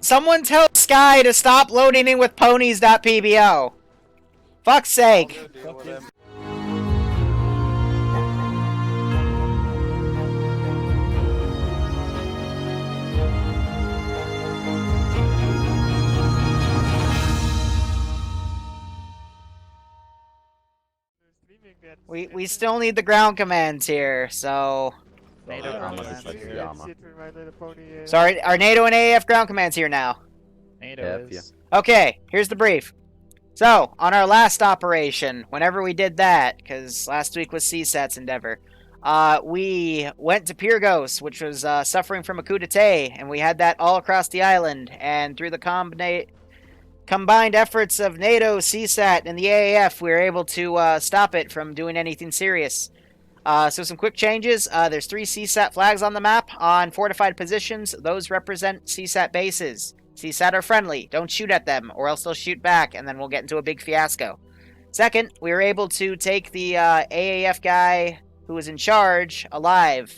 Someone tell Sky to stop loading in with ponies.pbo. Fuck's sake. We still need the ground commands here, so... Sorry, are NATO and AAF ground commands here now? NATO is. Okay, here's the brief. So, on our last operation, whenever we did that, because last week was CSAT's endeavor, we went to Pyrgos, which was suffering from a coup d'etat, and we had that all across the island, and through the combined efforts of NATO, CSAT, and the AAF, we were able to stop it from doing anything serious. So some quick changes. There's 3 CSAT flags on the map on fortified positions. Those represent CSAT bases. CSAT are friendly. Don't shoot at them, or else they'll shoot back, and then we'll get into a big fiasco. Second, we were able to take the AAF guy who was in charge alive.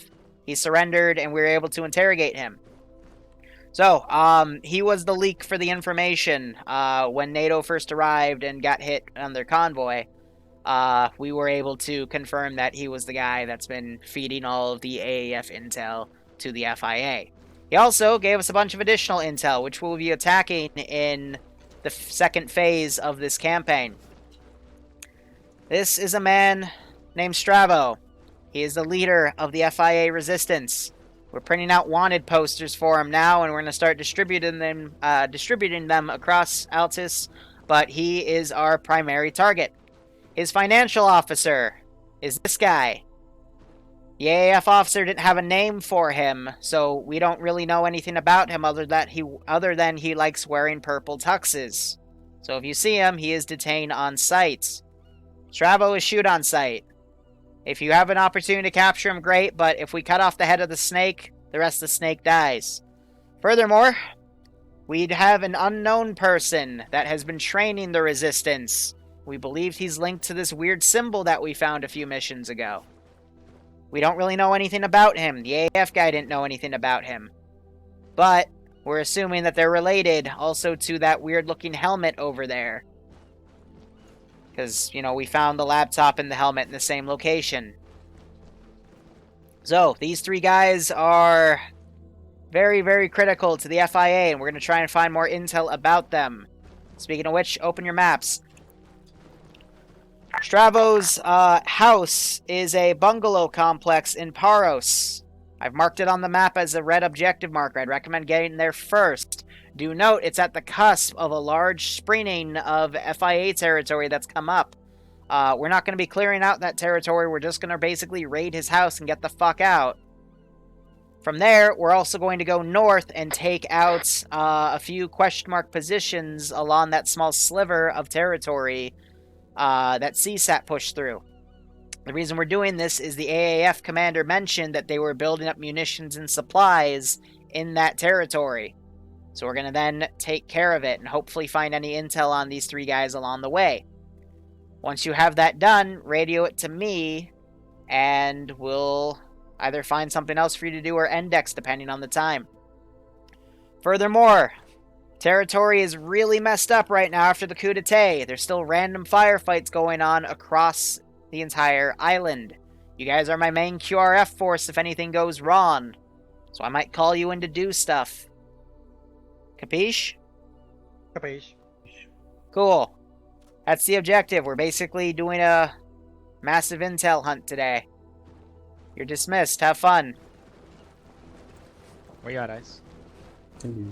He surrendered, and we were able to interrogate him. So, he was the leak for the information when NATO first arrived and got hit on their convoy. We were able to confirm that he was the guy that's been feeding all of the AAF intel to the FIA. He also gave us a bunch of additional intel, which we'll be attacking in the second phase of this campaign. This is a man named Stravou. He is the leader of the FIA resistance. We're printing out wanted posters for him now, and we're going to start distributing them across Altus, but he is our primary target. His financial officer is this guy. The AAF officer didn't have a name for him, so we don't really know anything about him other than he likes wearing purple tuxes. So if you see him, he is detained on site. Stravou is shoot on sight. If you have an opportunity to capture him, great, but if we cut off the head of the snake, the rest of the snake dies. Furthermore, we'd have an unknown person that has been training the resistance. We believe he's linked to this weird symbol that we found a few missions ago. We don't really know anything about him. The AAF guy didn't know anything about him. But we're assuming that they're related also to that weird-looking helmet over there. Because, you know, we found the laptop and the helmet in the same location. So, these 3 guys are very, very critical to the FIA, and we're going to try and find more intel about them. Speaking of which, open your maps. Stravou's house is a bungalow complex in Paros. I've marked it on the map as a red objective marker. I'd recommend getting there first. Do note, it's at the cusp of a large sprinting of FIA territory that's come up. We're not going to be clearing out that territory. We're just going to basically raid his house and get the fuck out. From there, we're also going to go north and take out a few question mark positions along that small sliver of territory that CSAT pushed through. The reason we're doing this is the AAF commander mentioned that they were building up munitions and supplies in that territory. So we're going to then take care of it and hopefully find any intel on these 3 guys along the way. Once you have that done, radio it to me, and we'll either find something else for you to do or index depending on the time. Furthermore, territory is really messed up right now after the coup d'etat. There's still random firefights going on across the entire island. You guys are my main QRF force if anything goes wrong. So I might call you in to do stuff. Capiche? Capiche. Cool. That's the objective. We're basically doing a massive intel hunt today. You're dismissed. Have fun. Where you at, Ice? Thank you.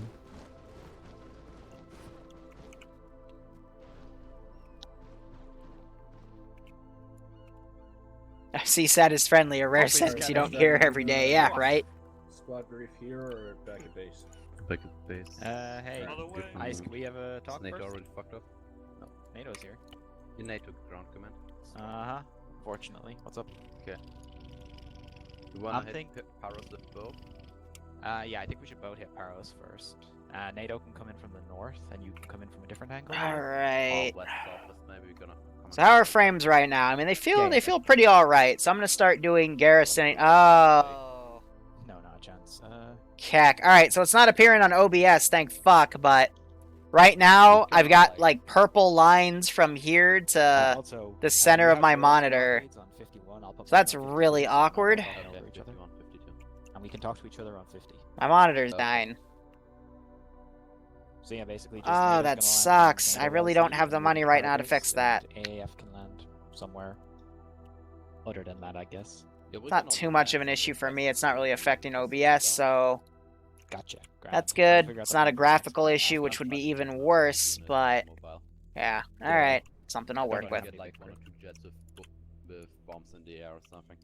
CSAT is friendly, a rare sentence you don't hear every day. Yeah, right? Squad brief here or back at base? Back at base. Hey, Ice, can we have a talk NATO first? already fucked up? No. NATO's here. Your NATO ground command. Uh-huh. Fortunately. What's up? Okay. You wanna I'm hit Paros the boat? Yeah, I think we should both hit Paros first. NATO can come in from the north, and you can come in from a different angle. Alright. West, southwest, maybe we're gonna come So how are frames right now? I mean, they feel pretty alright. So I'm gonna start doing garrisoning. Oh. No, not a chance. Cack. Alright, so it's not appearing on OBS, thank fuck, but right now I've got like purple lines from here to Also, the center we of have my your monitor. updates on 51. I'll put So that's mine on 52, really so we can awkward. talk over each other. 51, 52. And we can talk to each other on 50. My monitor's Okay. dying. So yeah, basically just Oh, NATO's that gonna land sucks. on I really LZ, don't have the and money we'll right now to target, fix that. and AAF can land somewhere. Other than that, I guess. Yeah, we It's can not too also much of land an issue the for me. best It's not really place affecting to OBS, go. so Gotcha. Grand. that's I'll good. figure out It's the not a coordinates. graphical Yeah, issue, I'll which would be try to even find worse, unit but mobile. yeah. Yeah. Alright. Something I'll Yeah, work but with. I Get like 1 or 2 jets with bombs in the air or something.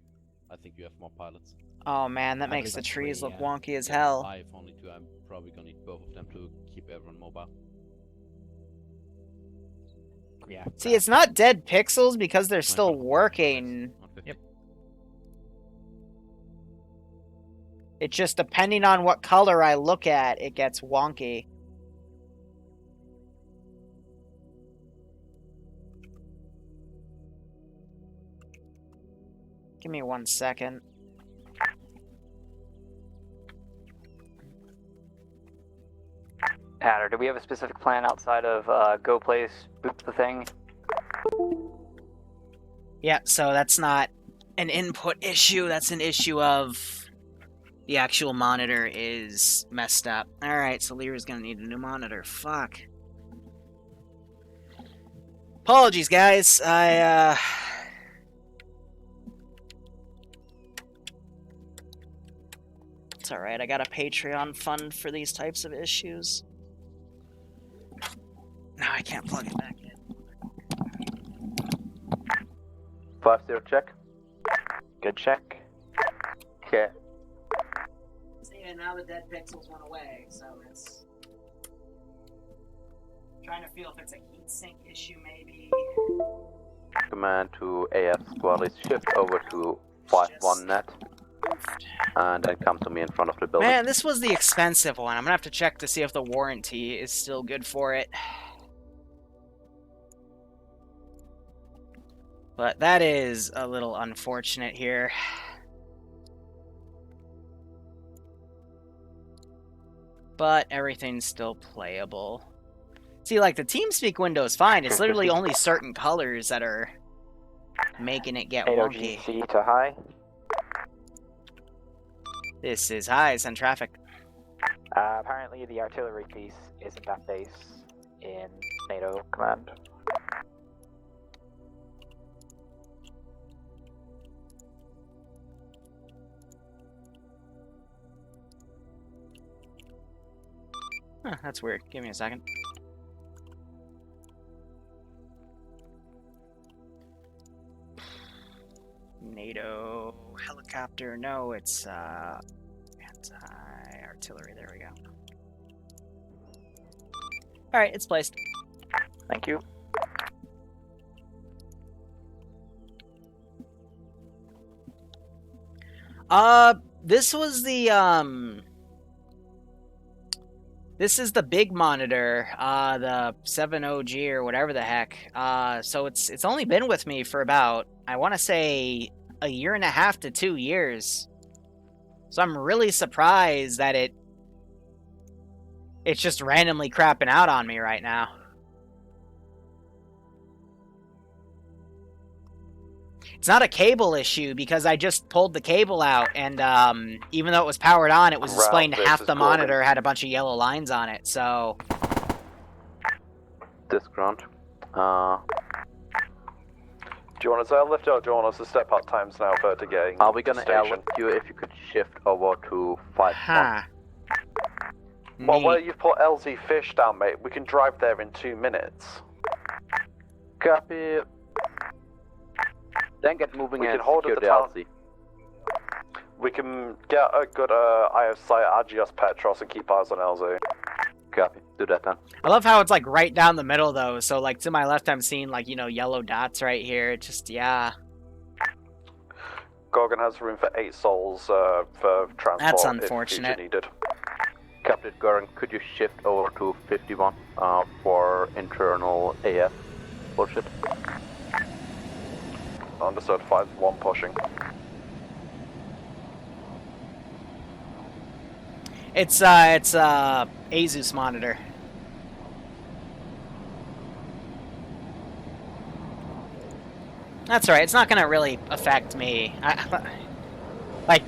I think you have more pilots. Oh man, that I makes believe the that's trees 3, look yeah. wonky as Yeah, hell. I have only 2. I'm probably gonna need both of them to keep everyone mobile. Yeah. See, grand. it's not dead pixels because they're still Nice. working. 150. Yep. It's just depending on what color I look at, it gets wonky. Give me 1 second. Hatter, do we have a specific plan outside of go place, boop the thing? Yeah, so that's not an input issue. That's an issue of the actual monitor is messed up. Alright, so Liru's gonna need a new monitor. Fuck. Apologies, guys. It's alright, I got a Patreon fund for these types of issues. No, I can't plug it back in. 5-0 check. Good check. Okay. See, and now the dead pixels went away, so it's... Trying to feel if it's a heatsink issue, maybe. Command to AF squad is shift over to 5-1 net. And then come to me in front of the building. Man, this was the expensive one. I'm gonna have to check to see if the warranty is still good for it. But that is a little unfortunate here. But everything's still playable. See, like, the TeamSpeak window is fine. It's literally only certain colors that are making it get wonky. AOGC to high. This is high, send traffic. Apparently the artillery piece isn't at base in NATO command. Huh, that's weird. Give me a second. NATO helicopter. No, it's anti-artillery. There we go. All right, it's placed. Thank you. This was the this is the big monitor, the 70G or whatever the heck. So it's only been with me for about, I want to say, 1.5 to 2 years. So I'm really surprised that it's just randomly crapping out on me right now. It's not a cable issue because I just pulled the cable out and even though it was powered on, it was displaying half the monitor had a bunch of yellow lines on it, so... This ground. Do you want us to airlift or do you want us to step up times now for to getting Are we gonna station? airlift you if you could shift over to 5-1? Huh. Well, where Neat. you've put LZ Fish down, mate, we can drive there in 2 minutes. Copy. Then get moving We and can hold secure at the the town. LZ. We can get a good eye of sight at Agios Petros and keep eyes on LZ. Copy. Do that then. I love how it's like right down the middle though, so like to my left I'm seeing like, you know, yellow dots right here. It just, yeah. Gorgon has room for 8 souls for transport That's if unfortunate. future needed. Captain Goring, could you shift over to 51 for internal AF bullshit? Understood, 5-1 pushing. It's Zeus monitor. That's all right. It's not gonna really affect me. Like,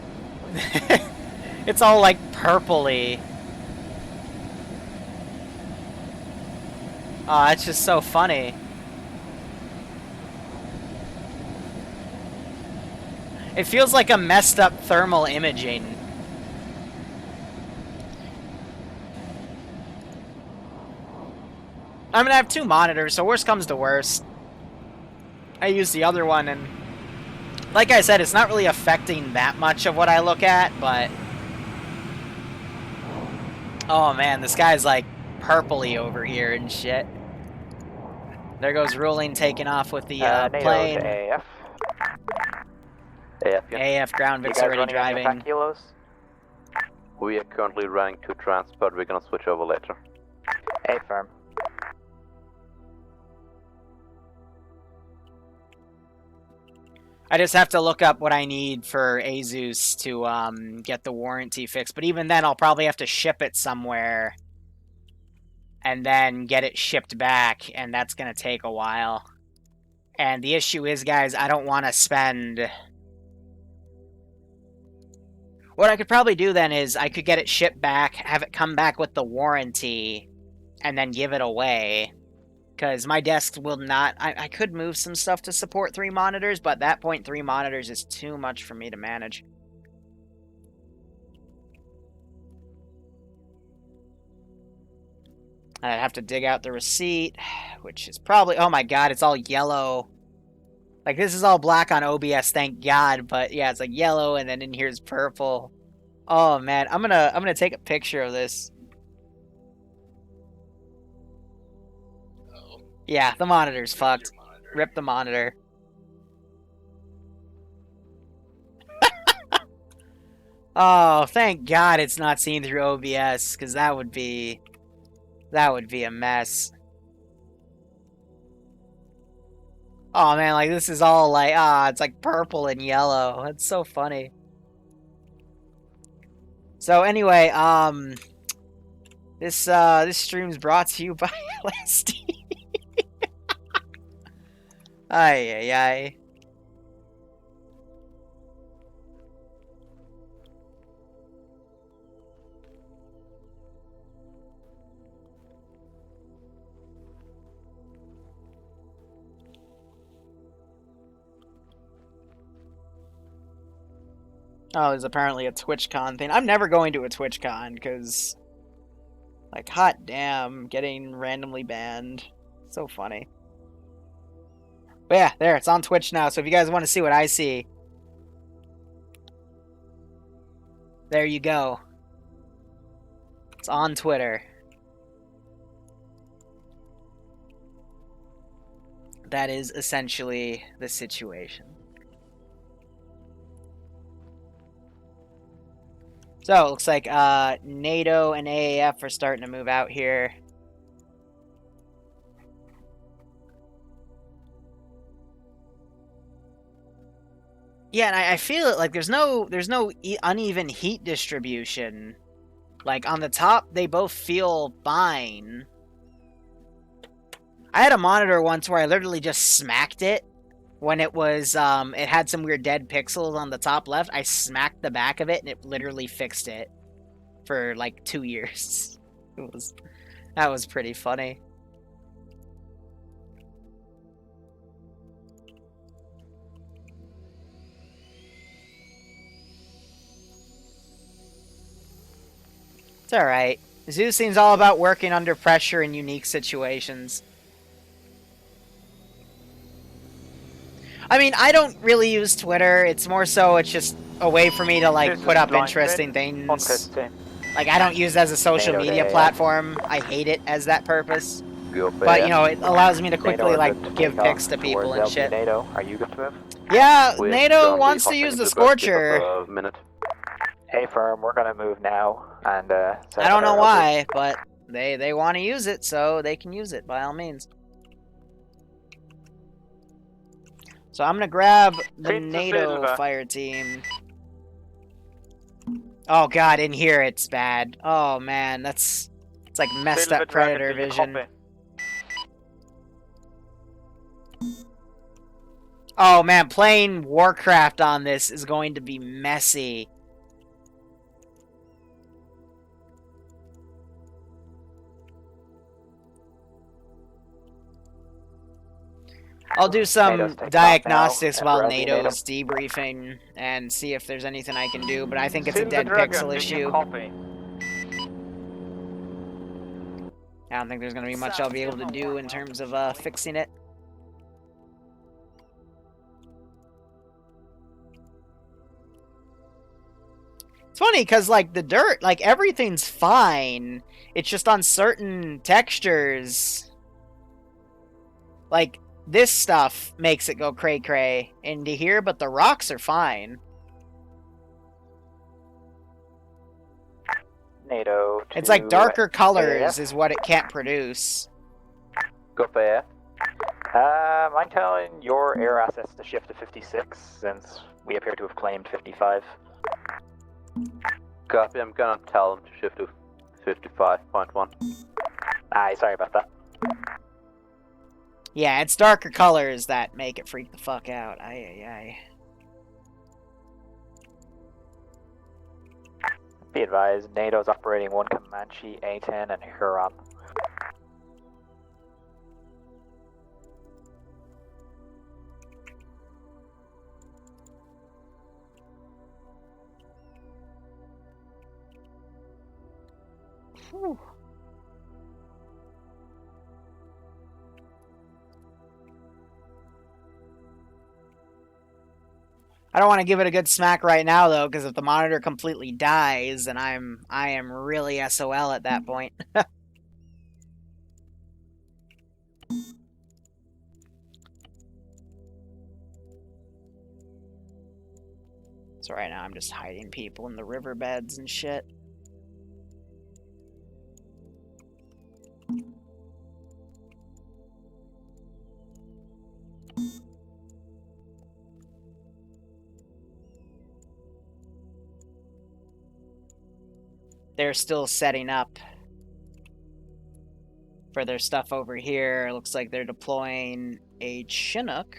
it's all like purpley. Oh, that's just so funny. It feels like a messed up thermal imaging. I'm gonna have 2 monitors, so worst comes to worst. I use the other one, and like I said, it's not really affecting that much of what I look at, but... Oh man, this guy's like purpley over here and shit. There goes Ruling taking off with the NATO plane. to AAF. AF, yeah. AF ground You Vic's guys already running on your driving. attack kilos? We are currently running to transport. We're gonna switch over later. A firm. I just have to look up what I need for Zeus to get the warranty fixed. But even then, I'll probably have to ship it somewhere and then get it shipped back, and that's going to take a while. And the issue is, guys, I don't want to spend... What I could probably do then is I could get it shipped back, have it come back with the warranty, and then give it away. Because my desk will not... I could move some stuff to support 3 monitors, but at that point, 3 monitors is too much for me to manage. I'd have to dig out the receipt, which is probably... Oh my god, it's all yellow. Like, this is all black on OBS, thank god, but yeah, it's like yellow, and then in here is purple. Oh man, I'm gonna take a picture of this. Yeah, the monitor's fucked. Rip the monitor. Oh, thank God it's not seen through OBS, because that would be a mess. Oh man, like this is all like it's like purple and yellow. That's so funny. So anyway, this stream's brought to you by LSD. Ay, ay, ay. Oh, there's apparently a TwitchCon thing. I'm never going to a TwitchCon because, like, hot damn, getting randomly banned. So funny. But yeah, there, it's on Twitch now, so if you guys want to see what I see, there you go. It's on Twitter. That is essentially the situation. So, it looks like NATO and AAF are starting to move out here. Yeah, and I feel it like there's no uneven heat distribution. Like on the top, they both feel fine. I had a monitor once where I literally just smacked it when it was it had some weird dead pixels on the top left. I smacked the back of it and it literally fixed it for like 2 years. That was pretty funny. It's alright. Zeus seems all about working under pressure in unique situations. I mean, I don't really use Twitter. It's more so it's just a way for me to, like, put up interesting things. Like, I don't use it as a social media platform. I hate it as that purpose. But, you know, it allows me to quickly, like, give pics to people and shit. NATO, are you good to move? Yeah, NATO wants to use the Scorcher. Hey firm, we're gonna move now, and I don't know why, but they want to use it, so they can use it by all means. So I'm gonna grab the NATO fire team. Oh god, in here it's bad. Oh man, it's like messed Silver up Dragon, predator do you vision. copy? Oh man, playing Warcraft on this is going to be messy. I'll do some NATO's taking off diagnostics now, while and Rosie, NATO's debriefing and see if there's anything I can do, but I think it's a Silver dead Dragon, pixel do issue. you copy? I don't think there's going to be much I'll be able to do in terms of fixing it. It's funny because, like, the dirt, like, everything's fine. It's just on certain textures. Like, this stuff makes it go cray-cray into here, but the rocks are fine. NATO to It's like darker colors AAF. is what it can't produce. Go for air. I'm telling your air assets to shift to 56, since we appear to have claimed 55. Copy, I'm gonna tell them to shift to 55.1. Aye, sorry about that. Yeah, it's darker colors that make it freak the fuck out. Aye, aye, aye. Be advised, NATO's operating one Comanche, A-10, and Huron. Whew. I don't want to give it a good smack right now though, because if the monitor completely dies, then I am really SOL at that point. So right now I'm just hiding people in the riverbeds and shit. They're still setting up for their stuff over here. Looks like they're deploying a Chinook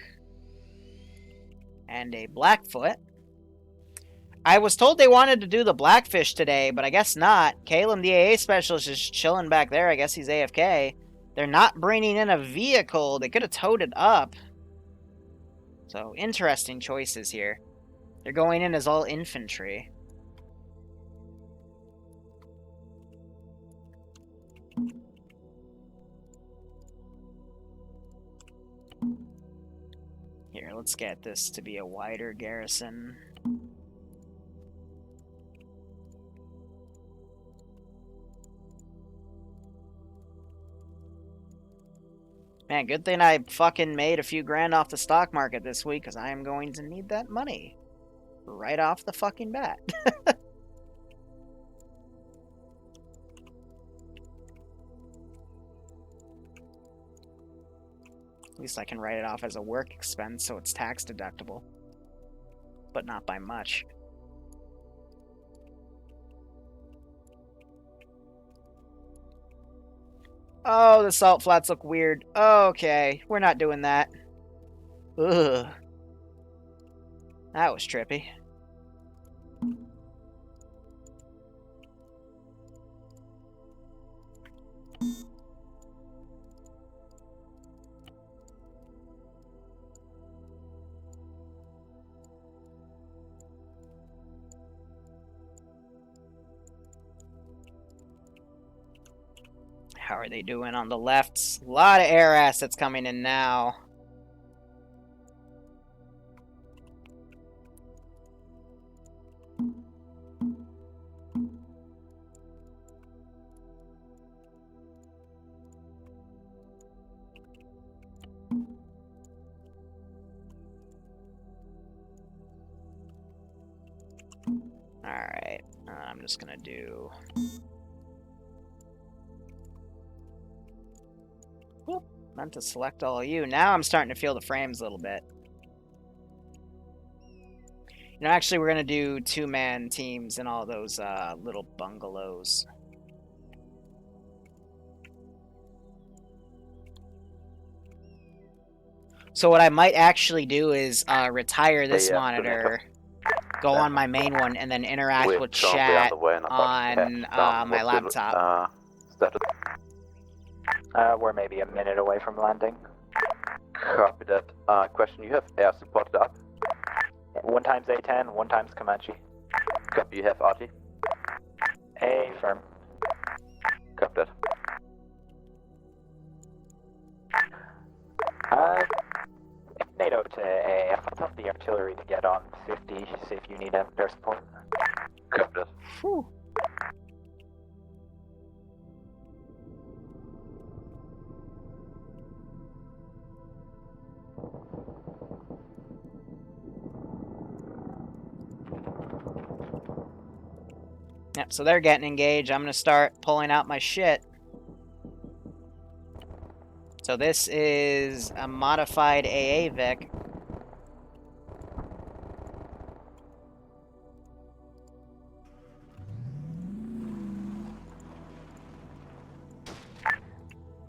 and a Blackfoot. I was told they wanted to do the Blackfish today, but I guess not. Caleb, the AA specialist, is chilling back there. I guess he's AFK. They're not bringing in a vehicle. They could have towed it up. So, interesting choices here. They're going in as all infantry. Here, let's get this to be a wider garrison. Man, good thing I fucking made a few grand off the stock market this week, because I am going to need that money. Right off the fucking bat. At least I can write it off as a work expense, so it's tax deductible. But not by much. Oh, the salt flats look weird. Okay, we're not doing that. Ugh. That was trippy. How are they doing on the left? A lot of air assets coming in now. Alright, I'm just gonna do... Whoop, meant to select all of you. Now I'm starting to feel the frames a little bit. You know, actually, we're gonna do 2-man teams in all those little bungalows. So what I might actually do is retire this monitor, go on my main one, and then interact We're with currently chat underway in about on touchdown. my What's the, laptop. status? We're maybe a minute away from landing. Copy that. Question, you have air support up? 1 times A10, 1 times Comanche. Copy, you have RT? A firm. Copy that. NATO to AAF. I'll tell the artillery to get on 50, see if you need their support. Copy that. Whew. Yep, so they're getting engaged. I'm going to start pulling out my shit. So this is a modified AA Vic.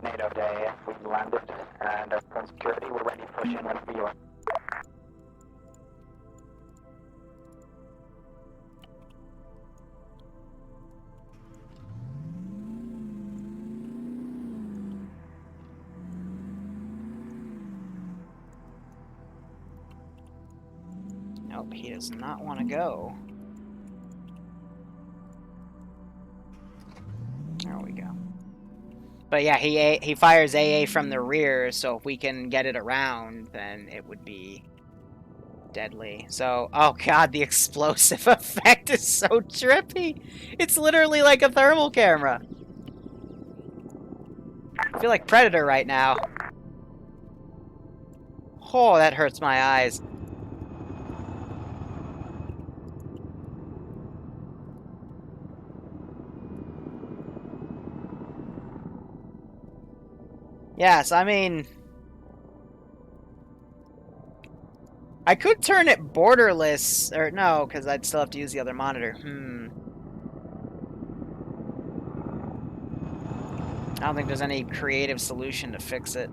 NATO to AAF, we've landed, and from security, we're ready to push in whenever you are. Nope, he does not want to go. There we go. But yeah, he fires AA from the rear, so if we can get it around, then it would be deadly. So, oh god, the explosive effect is so trippy. It's literally like a thermal camera. I feel like Predator right now. Oh, that hurts my eyes. Yes, I mean, I could turn it borderless, or no, because I'd still have to use the other monitor. I don't think there's any creative solution to fix it.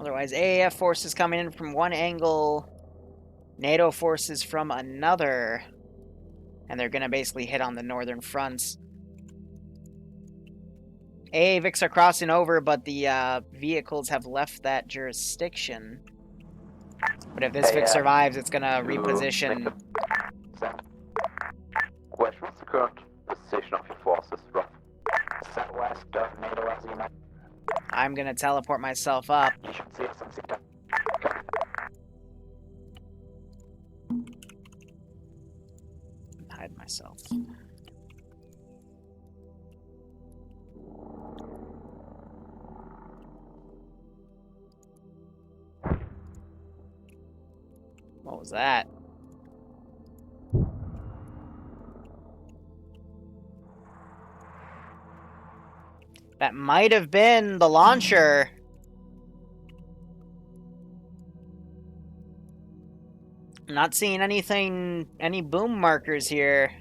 Otherwise, AAF forces coming in from one angle, NATO forces from another, and they're going to basically hit on the northern fronts. AA Vics are crossing over, but the vehicles have left that jurisdiction. But if this Vic survives, it's going to reposition. Question, what's the current position of your forces, rough? Southwest of NATO as you know. I'm going to teleport myself up. You should see us on Zeta. Hide myself. What was that? That might have been the launcher. I'm not seeing anything, any boom markers here.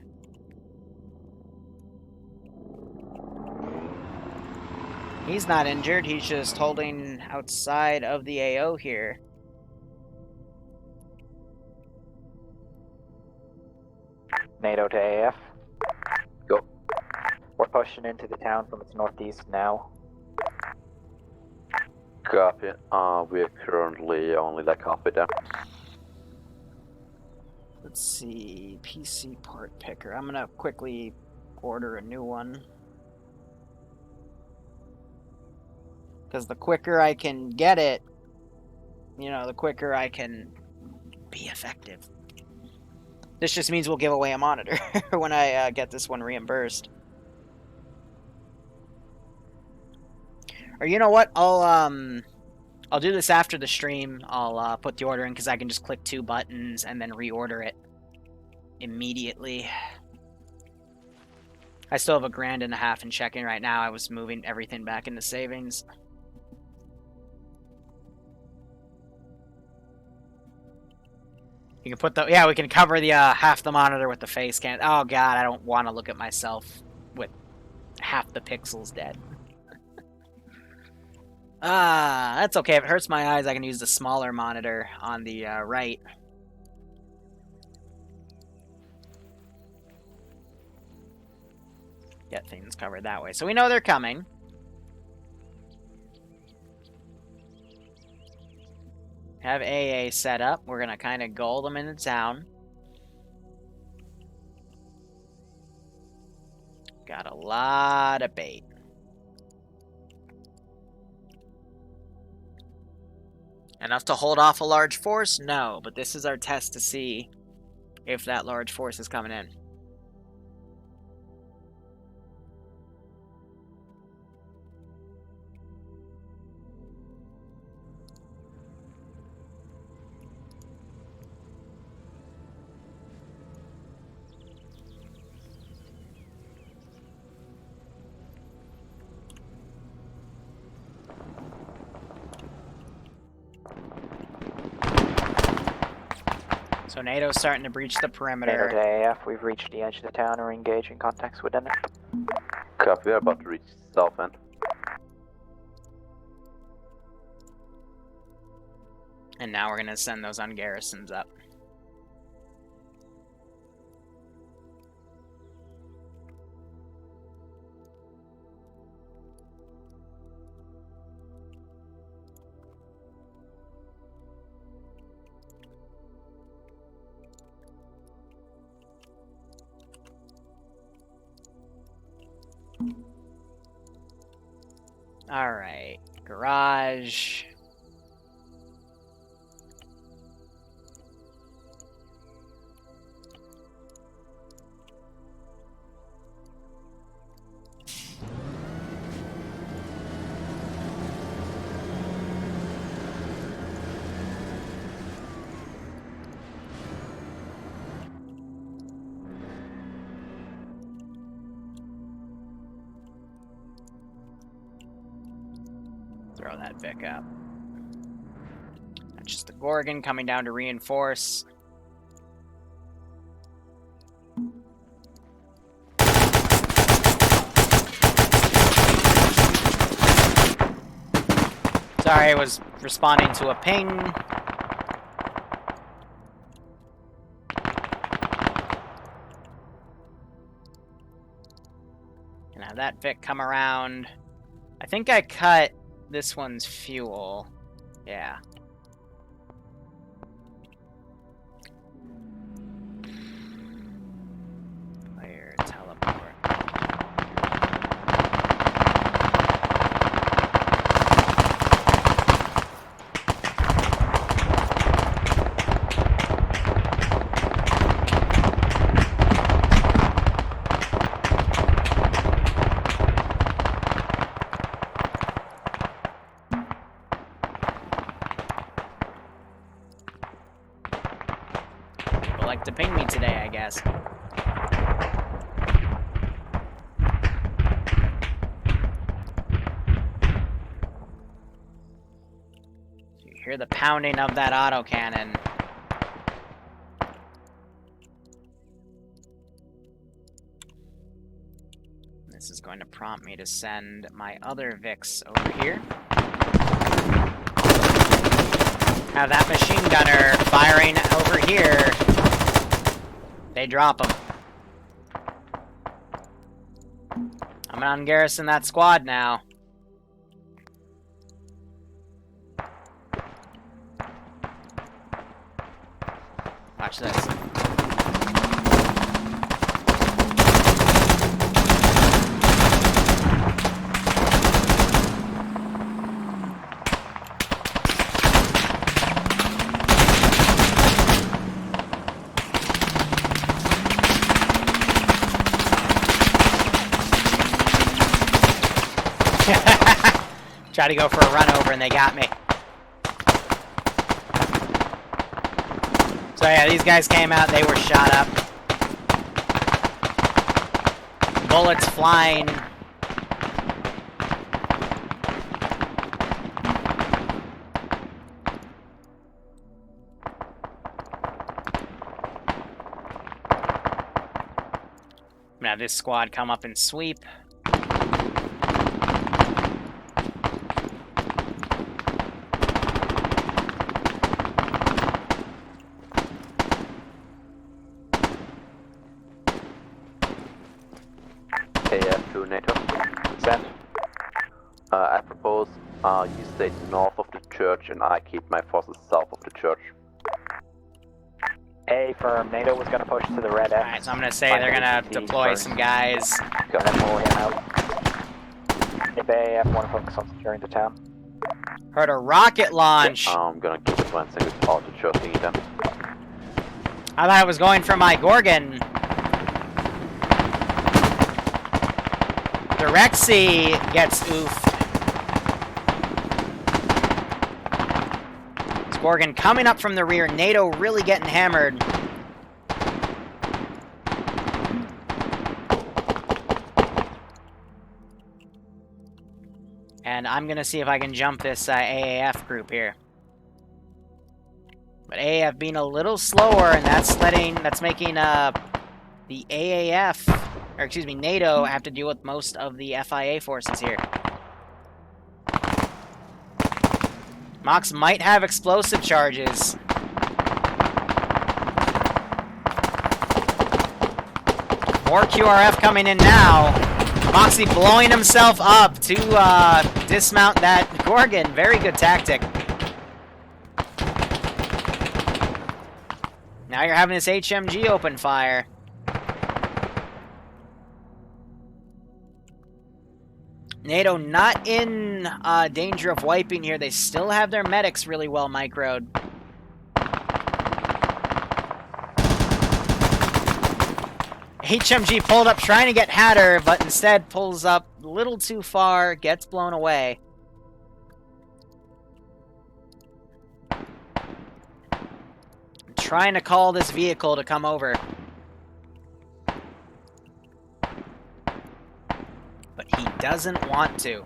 He's not injured, he's just holding outside of the AO here. NATO to AF. Go. We're pushing into the town from its northeast now. Copy. We're currently only like halfway down. Let's see, PC part picker. I'm gonna quickly order a new one. Because the quicker I can get it, you know, the quicker I can be effective. This just means we'll give away a monitor when I get this one reimbursed. Or you know what? I'll do this after the stream. I'll put the order in because I can just click 2 buttons and then reorder it immediately. I still have $1,500 in checking right now. I was moving everything back into savings. You can put the we can cover the half the monitor with the face cam. Oh god, I don't want to look at myself with half the pixels dead. That's okay. If it hurts my eyes, I can use the smaller monitor on the right. Get things covered that way. So we know they're coming. Have AA set up. We're going to kind of gold them into town. Got a lot of bait. Enough to hold off a large force? No, but this is our test to see if that large force is coming in. So NATO's starting to breach the NATO perimeter. to AAF, we've reached the edge of the town and are engaging contacts within it. Copy, we're about to reach south end. And now we're going to send those ungarrisons up. Alright, garage. Throw that Vic up. That's just a Gorgon coming down to reinforce. Sorry, I was responding to a ping. And have that Vic come around. I think I cut this one's fuel. Yeah. Player teleport. Like to ping me today, I guess. So you hear the pounding of that autocannon. This is going to prompt me to send my other Vix over here. Have that machine gunner firing over here. They drop them. I'm gonna ungarrison that squad now. Watch this. Tried to go for a run over and they got me. So yeah, these guys came out, they were shot up. Bullets flying. Now this squad come up and sweep. AF to NATO. Send. I propose you stay north of the church and I keep my forces south of the church. A firm. NATO was going to push to the red X. Alright, so I'm gonna say they're gonna deploy some guys. And then pull him out. If AAF want to focus on securing the town. Heard a rocket launch. I'm gonna keep advancing with power to church thingy then. I thought I was going for my Gorgon. The Rexy gets oofed. Gorgon coming up from the rear. NATO really getting hammered. And I'm going to see if I can jump this AAF group here. But AAF being a little slower, and that's making the AAF, or excuse me, NATO have to deal with most of the FIA forces here. Mox might have explosive charges. More QRF coming in now. Moxie blowing himself up to dismount that Gorgon. Very good tactic. Now you're having this HMG open fire. NATO not in danger of wiping here. They still have their medics really well microed. HMG pulled up trying to get Hatter, but instead pulls up a little too far, gets blown away. I'm trying to call this vehicle to come over. But he doesn't want to.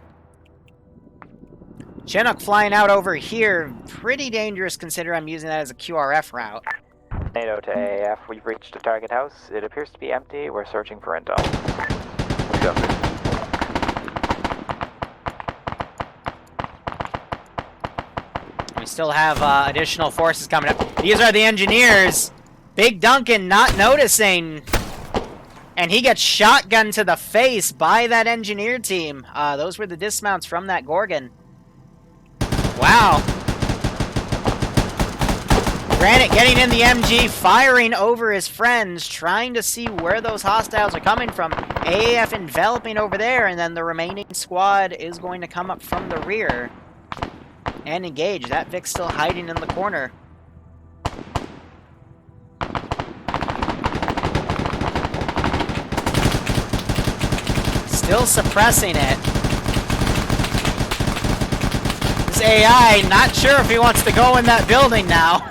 Chinook flying out over here. Pretty dangerous considering I'm using that as a QRF route. NATO to AAF, we've reached the target house. It appears to be empty. We're searching for intel. We still have additional forces coming up. These are the engineers. Big Duncan not noticing. And he gets shotgunned to the face by that engineer team. Those were the dismounts from that Gorgon. Wow. Granite getting in the MG, firing over his friends, trying to see where those hostiles are coming from. AAF enveloping over there, and then the remaining squad is going to come up from the rear and engage. That Vic's still hiding in the corner. Still suppressing it. This AI, not sure if he wants to go in that building now.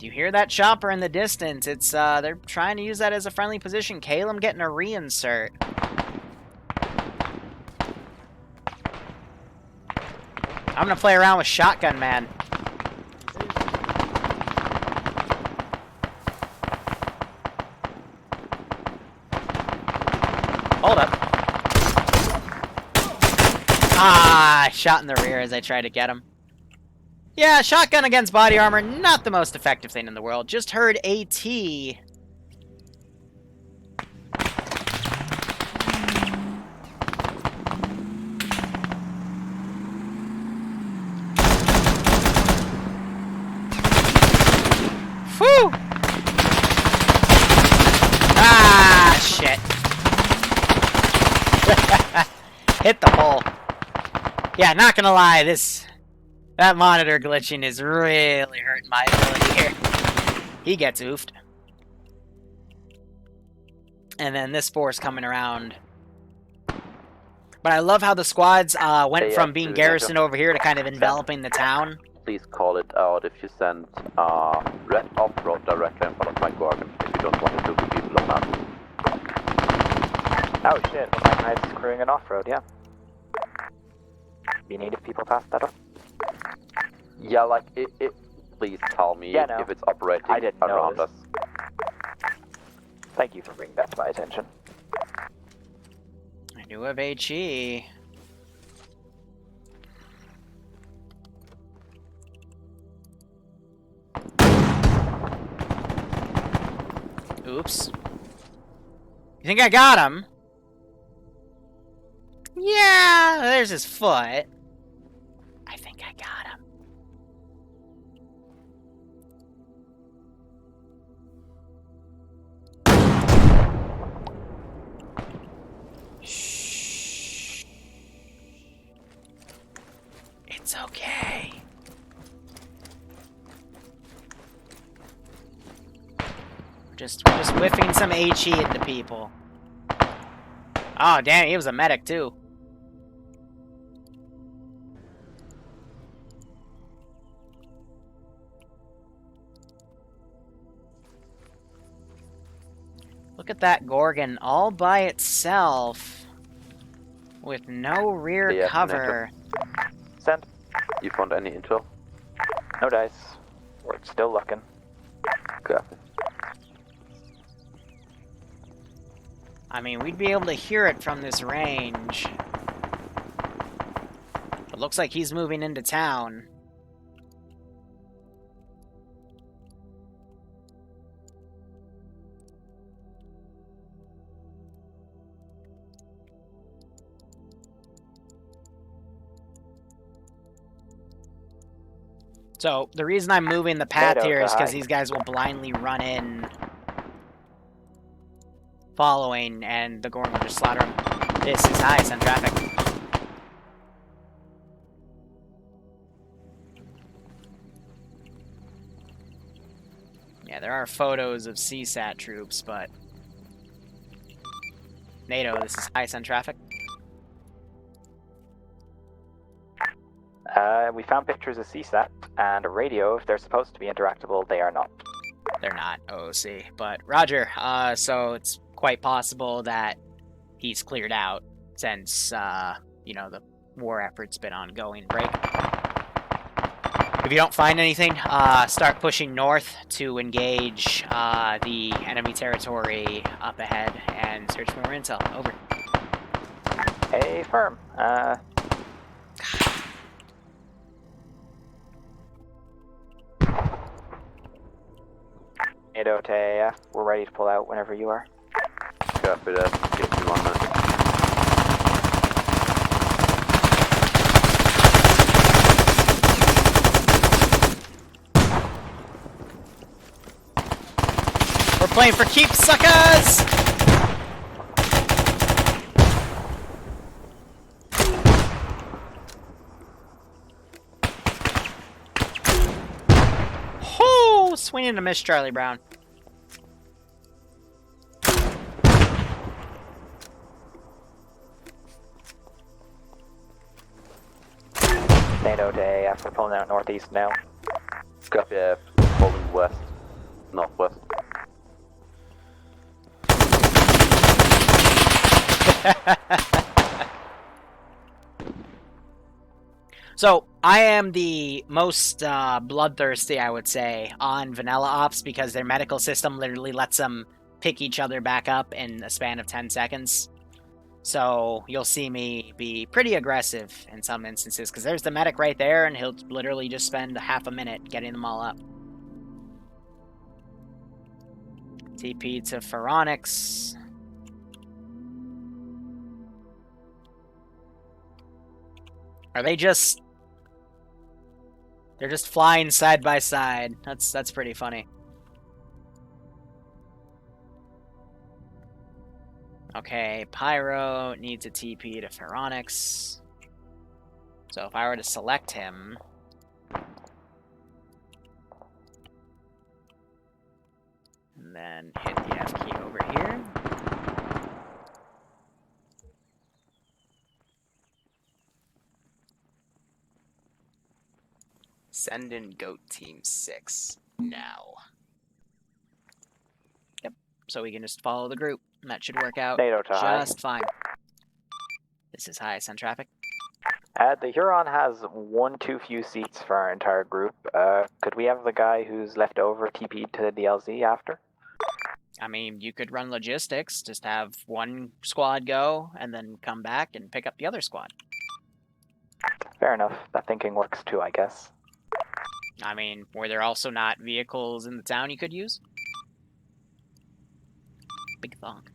You hear that chopper in the distance. It's they're trying to use that as a friendly position. Calum getting a reinsert. I'm gonna play around with Shotgun Man. Hold up. Ah, shot in the rear as I try to get him. Yeah, shotgun against body armor, not the most effective thing in the world. Just heard AT. Whew! Ah, shit. Hit the pole. Yeah, not gonna lie, that monitor glitching is really hurting my ability here. He gets oofed. And then this force coming around. But I love how the squads went from being garrisoned over here to kind of enveloping the town. please call it out if you send red off-road directly in front of my Gorgon, if you don't want it to be blown up. Oh shit, my guy's crewing an off-road, yeah. You need if people pass that up? Yeah, like, please tell me Yeah, no. if it's operating I didn't around notice. us. Thank you for bringing that to my attention. I do have HE. Oops. You think I got him? Yeah, there's his foot. I think I got him. Shh. It's okay. We're just whiffing some HE into people. Oh, damn, he was a medic, too. Look at that Gorgon all by itself. With no rear Yeah, cover. Send. You found any intel? No dice. We're still looking. Copy. I mean, we'd be able to hear it from this range. It looks like he's moving into town. So, the reason I'm moving the path NATO here is because died. these guys will blindly run in following, and the Gorgon will just slaughter him. This is high on traffic. Yeah, there are photos of CSAT troops, but... NATO, this is high on traffic. We found pictures of CSAT and a radio. If they're supposed to be interactable, they are not. They're not OOC, but Roger. So it's quite possible that he's cleared out since, you know, the war effort's been ongoing. Break. If you don't find anything, start pushing north to engage the enemy territory up ahead and search for more intel. Over. Hey, firm. NATO to AAF. We're ready to pull out whenever you are. Copy that. Give me 1 minute. We're playing for keeps, suckers! Ho! Swing and a miss, Charlie Brown. NATO to AAF. We're pulling out northeast now. Copy AF. Holding west. Northwest. So, I am the most bloodthirsty, I would say, on vanilla ops because their medical system literally lets them pick each other back up in a span of 10 seconds. So, you'll see me be pretty aggressive in some instances because there's the medic right there and he'll literally just spend half a minute getting them all up. TP to Pharonics. Are they just... They're just flying side by side. That's pretty funny. Okay, Pyro needs a TP to Pharonics. So if I were to select him... And then hit the F key over here. Send in Goat Team 6 now. Yep. So we can just follow the group, and that should work out NATO to high. just fine. This is high. Send traffic. The Huron has one too few seats for our entire group. Could we have the guy who's left over TP to the LZ after? I mean, you could run logistics. Just have one squad go, and then come back and pick up the other squad. Fair enough. That thinking works too, I guess. I mean, were there also not vehicles in the town you could use? Big thonk.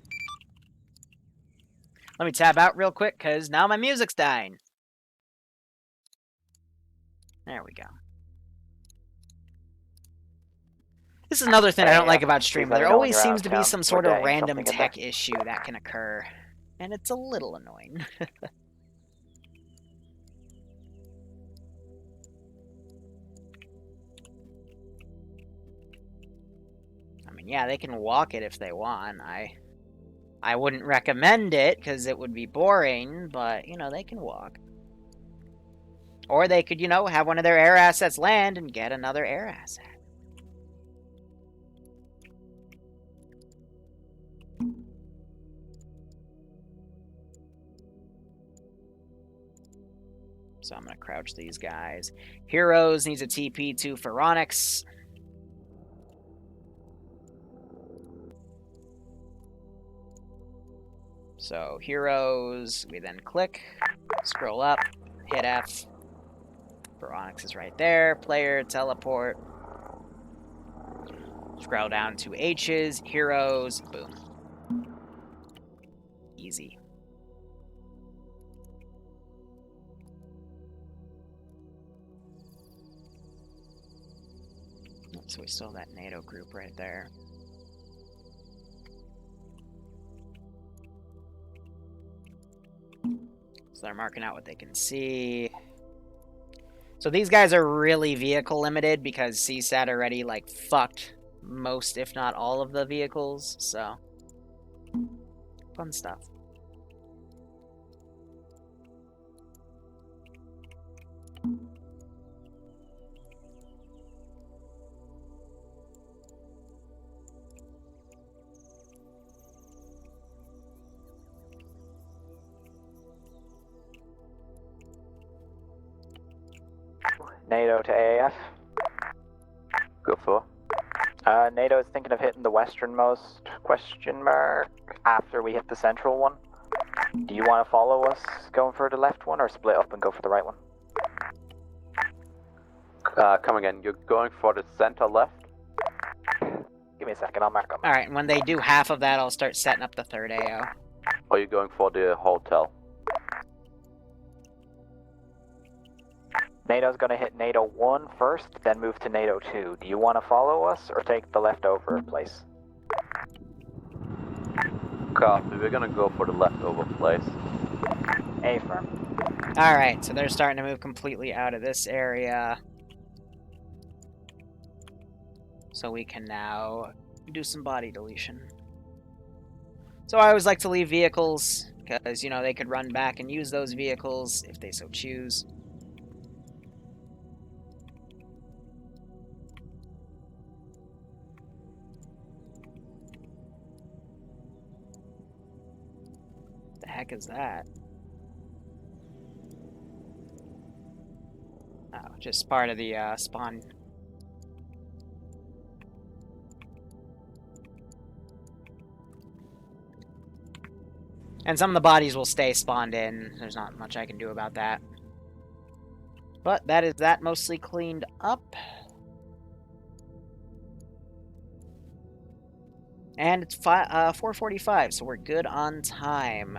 Let me tab out real quick, because now my music's dying. There we go. This is another thing I don't like about streaming. There always seems to be some sort of random tech issue that can occur. And it's a little annoying. I mean, yeah, they can walk it if they want. I wouldn't recommend it, because it would be boring, but, you know, they can walk. Or they could, you know, have one of their air assets land and get another air asset. So I'm going to crouch these guys. Heroes needs a TP to Pharonix. So Heroes, we then click, scroll up, hit F. Pharonix is right there. Player, teleport. Scroll down to H's, Heroes, boom. Easy. So we still have that NATO group right there. So they're marking out what they can see. So these guys are really vehicle limited because CSAT already like fucked most, if not all, of the vehicles. So fun stuff. NATO to AAF. Go for. NATO is thinking of hitting the westernmost question mark after we hit the central one. Do you want to follow us going for the left one, or split up and go for the right one? Come again. You're going for the center left? Give me a second, I'll mark up. Alright, and when they do half of that, I'll start setting up the third AO. Or are you going for the hotel? NATO's going to hit NATO 1 first, then move to NATO 2. Do you want to follow us, or take the leftover place? Copy. We're gonna go for the leftover place. A firm. Alright, so they're starting to move completely out of this area. So we can now do some body deletion. So I always like to leave vehicles, because, you know, they could run back and use those vehicles if they so choose. The heck is that? Oh, just part of the spawn. And some of the bodies will stay spawned in. There's not much I can do about that. But that is that mostly cleaned up. And it's 4:45, so we're good on time.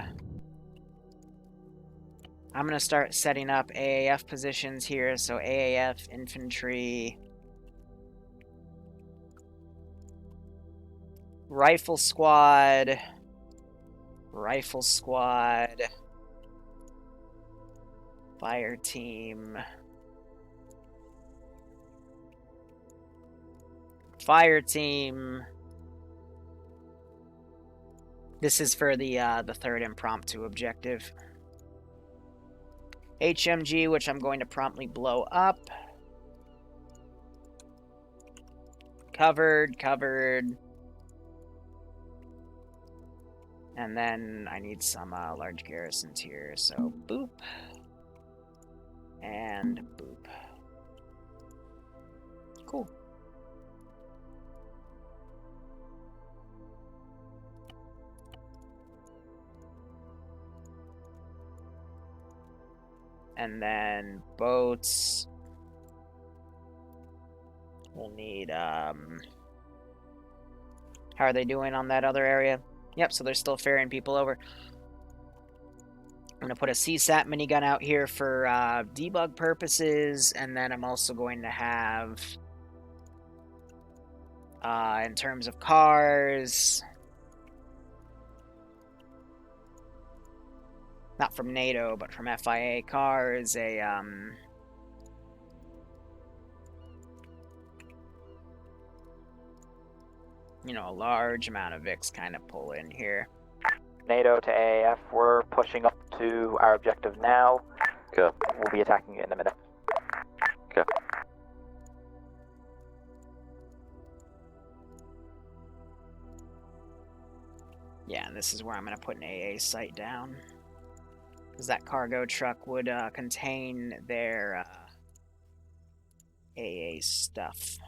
I'm going to start setting up AAF positions here. So AAF, infantry, rifle squad, fire team, This is for the third impromptu objective. HMG, which I'm going to promptly blow up. covered. And then I need some large garrisons here, so boop. And boop. Cool. And then boats. We'll need, how are they doing on that other area? Yep, so they're still ferrying people over. I'm going to put a CSAT minigun out here for debug purposes, and then I'm also going to have, in terms of cars, not from NATO, but from FIA cars, a, you know, a large amount of VIX kind of pull in here. NATO to AAF, we're pushing up to our objective now. Okay. We'll be attacking it in a minute. Okay. Yeah, and this is where I'm going to put an AA site down. Because that cargo truck would contain their AA stuff.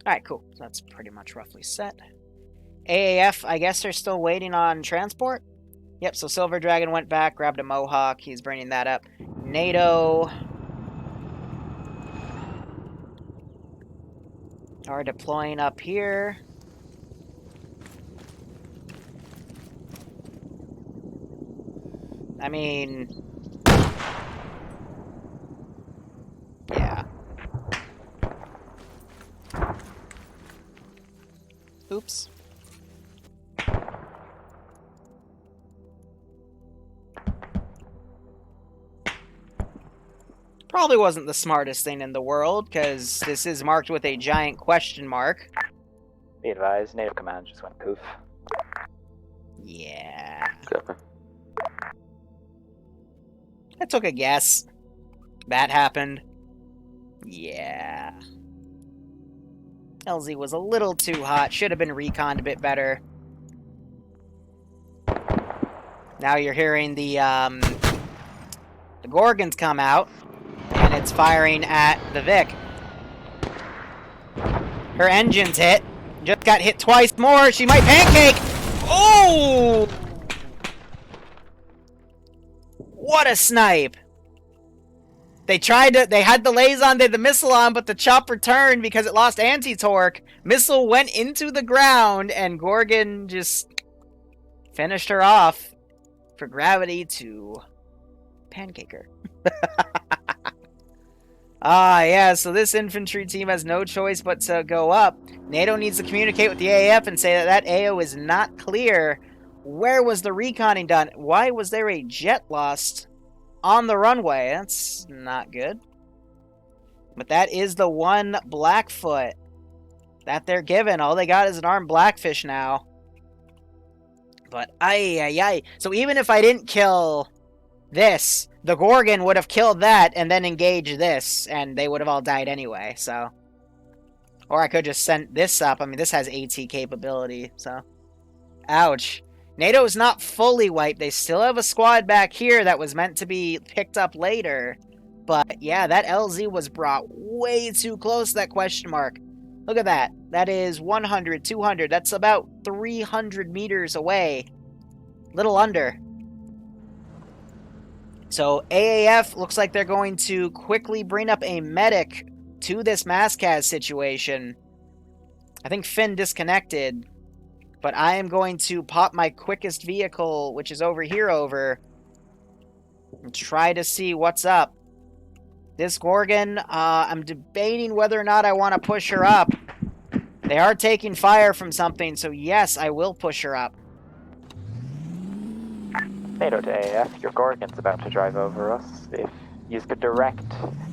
Alright, cool. So that's pretty much roughly set. AAF, I guess they're still waiting on transport? Yep, so Silver Dragon went back, grabbed a Mohawk. He's bringing that up. NATO are deploying up here. I mean, yeah. Oops. Probably wasn't the smartest thing in the world, because this is marked with a giant question mark. Be advised, NATO command just went poof. Yeah. Copy. I took a guess. That happened. Yeah. LZ was a little too hot. Should have been reconned a bit better. Now you're hearing the Gorgons come out, and it's firing at the Vic. Her engine's hit. Just got hit twice more. She might pancake. Oh! What a snipe. They had the lays on, they had the missile on, but the chopper turned because it lost anti-torque. Missile went into the ground, and Gorgon just finished her off for gravity to pancake her. Yeah, so this infantry team has no choice but to go up. NATO needs to communicate with the AAF and say that AO is not clear. Where was the reconning done? Why was there a jet lost on the runway? That's not good. But that is the one Blackfoot that they're given. All they got is an armed Blackfish now. But so even if I didn't kill this, the Gorgon would have killed that and then engaged this, and they would have all died anyway, so. Or I could just send this up. I mean, this has AT capability, so. Ouch. NATO's not fully wiped. They still have a squad back here that was meant to be picked up later. But, yeah, that LZ was brought way too close to that question mark. Look at that. That is 100, 200. That's about 300 meters away. Little under. So, AAF looks like they're going to quickly bring up a medic to this Mascaz situation. I think Finn disconnected. But I am going to pop my quickest vehicle, which is over here, and try to see what's up. This Gorgon, I'm debating whether or not I want to push her up. They are taking fire from something, so yes, I will push her up. NATO to AF, your Gorgon's about to drive over us. If you could direct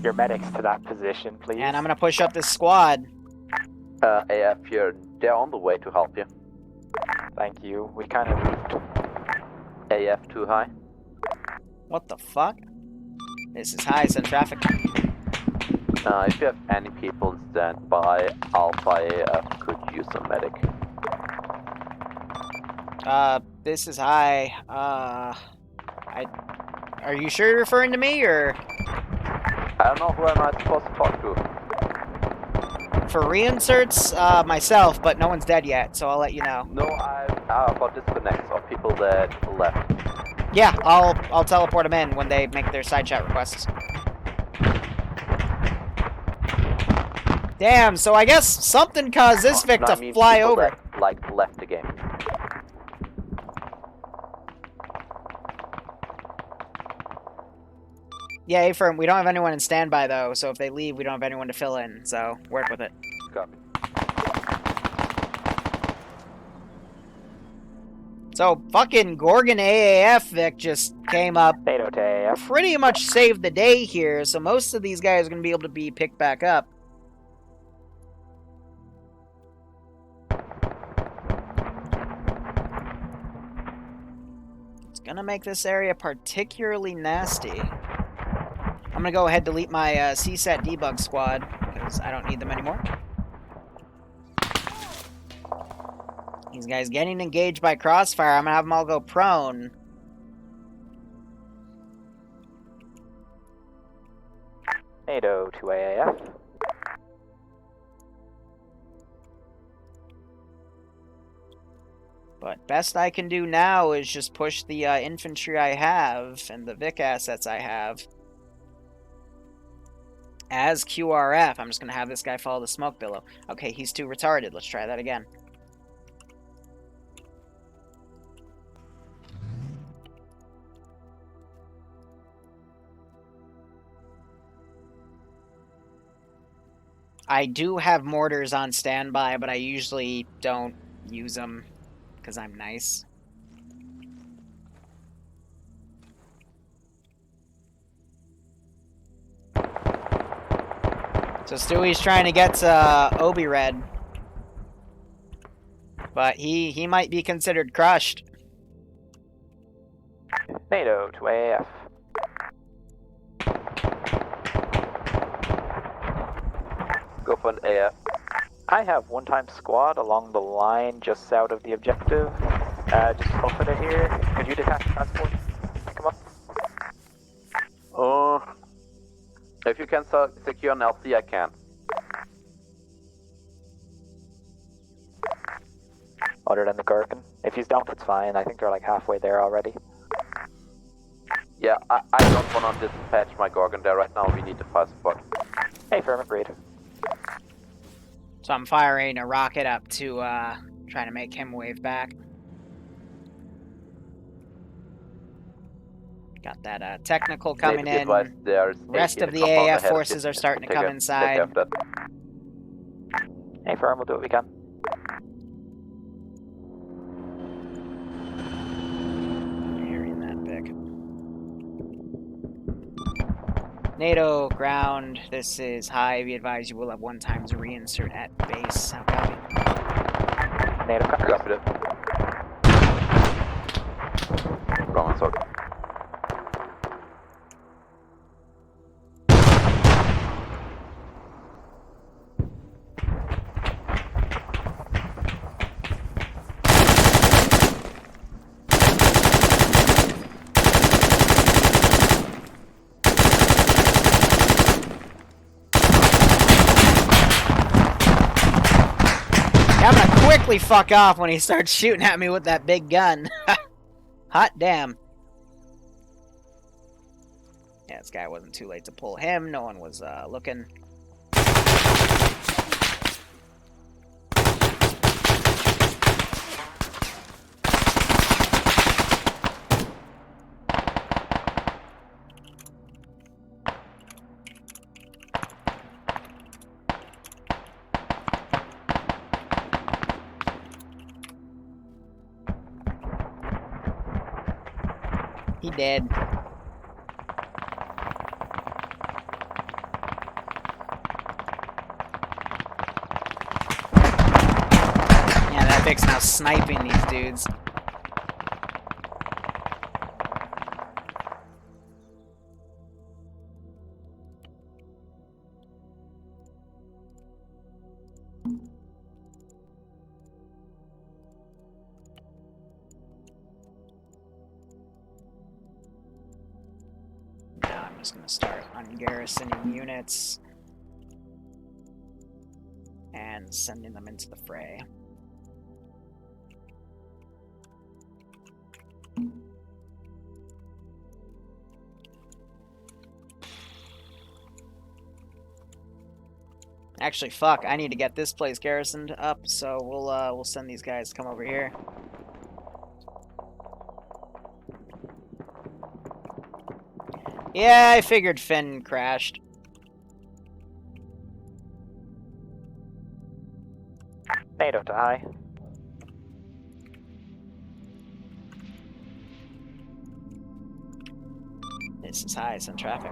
your medics to that position, please. And I'm going to push up this squad. AF, they're on the way to help you. Thank you. We kind of moved. AF too high. What the fuck? This is high, send traffic. If you have any people in standby, Alpha AF could use a medic. This is high. Are you sure you're referring to me, or? I don't know who am I supposed to talk to. For reinserts, myself, but no one's dead yet, so I'll let you know. No, about disconnects or people that left. Yeah, I'll teleport them in when they make their side chat requests. Damn, so I guess something caused this Vic to fly people over. That, like, left the game. Yeah, A-Firm, we don't have anyone in standby, though, so if they leave, we don't have anyone to fill in, so work with it. Copy. So, fucking Gorgon AAF Vic just came up, NATO to AF. pretty much saved the day here, so most of these guys are going to be able to be picked back up. It's going to make this area particularly nasty. I'm going to go ahead and delete my CSAT debug squad, because I don't need them anymore. These guys getting engaged by crossfire. I'm going to have them all go prone. NATO to AAF. But best I can do now is just push the infantry I have and the Vic assets I have as QRF. I'm just going to have this guy follow the smoke billow. Okay, he's too retarded. Let's try that again. I do have mortars on standby, but I usually don't use them because I'm nice. So Stewie's trying to get Obi Red, but he might be considered crushed. NATO to AAF. Go for an AF. I have one-time squad along the line just south of the objective. Just open it here. Could you detach transport? Pick him up. If you can secure an LC, I can. Other than the Gherkin. If he's down, it's fine. I think they're like halfway there already. Yeah, I don't want to dispatch my Gorgon there right now. We need the fire support. Hey, firm, agreed. So I'm firing a rocket up to try to make him wave back. Got that technical coming in. Rest of the AAF forces are starting to come inside. Hey, firm, we'll do what we can. Hearing that pick. NATO ground. This is high. We advise you will have 1 times reinsert at base. How copy? NATO Copy it. Wrong sword. I'm gonna quickly fuck off when he starts shooting at me with that big gun. Hot damn. Yeah, this guy wasn't too late to pull him. No one was looking. He dead. Yeah, that Vic's now sniping these dudes. just gonna start ungarrisoning units and sending them into the fray. Actually, fuck, I need to get this place garrisoned up, so we'll send these guys to come over here. Yeah, I figured Finn crashed. NATO to high. This is high, some traffic.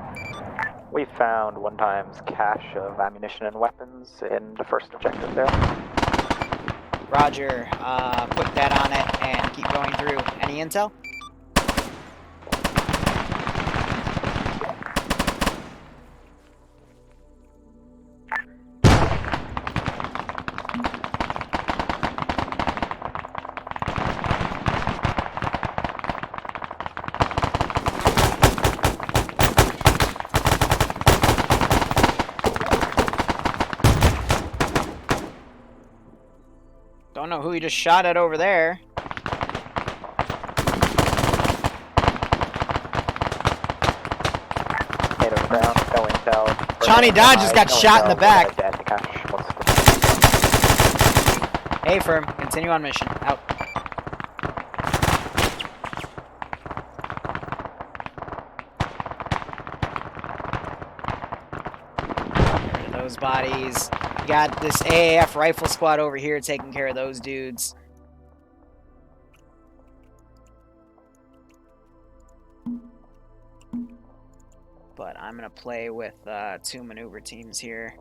We found 1x cache of ammunition and weapons in the first objective there. Roger, put that on it and keep going through. Any intel? Don't know who he just shot at over there. NATO to ground, no intel. Johnny Dodge just got No shot in the intel, back. dead to cache. A firm, continue on mission. Out. Get rid of those bodies. Got this AAF rifle squad over here taking care of those dudes. But I'm gonna play with 2 maneuver teams here.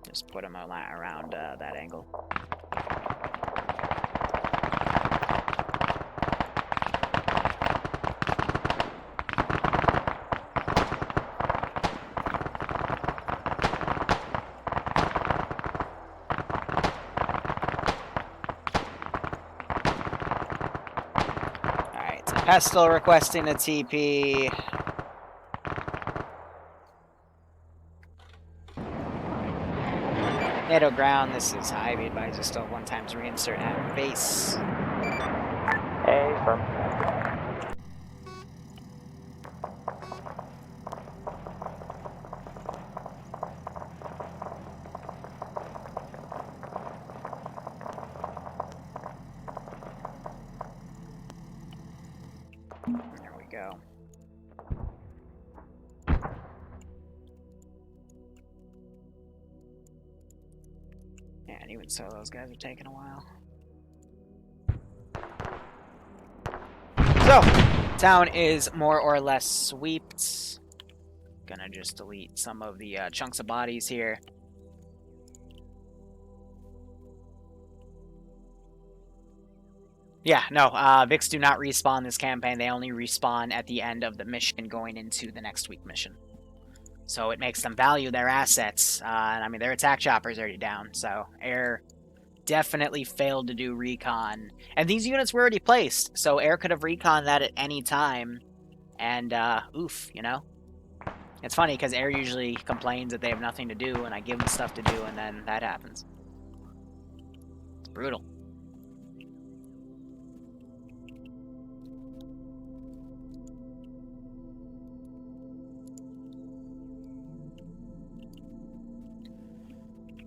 Just put them around that angle. Alright, so Pestle requesting a TP. NATO ground, this is high. We advise you still 1x reinsert at base. A firm. There we go. Yeah, and even so, those guys are taking a while. So, town is more or less swept. Gonna just delete some of the chunks of bodies here. Yeah, no, Vics do not respawn this campaign. They only respawn at the end of the mission going into the next week mission. So it makes them value their assets. And I mean, their attack chopper's already down, so Air definitely failed to do recon. And these units were already placed, so Air could have recon that at any time. And, oof, you know? It's funny, because Air usually complains that they have nothing to do, and I give them stuff to do, and then that happens. It's brutal.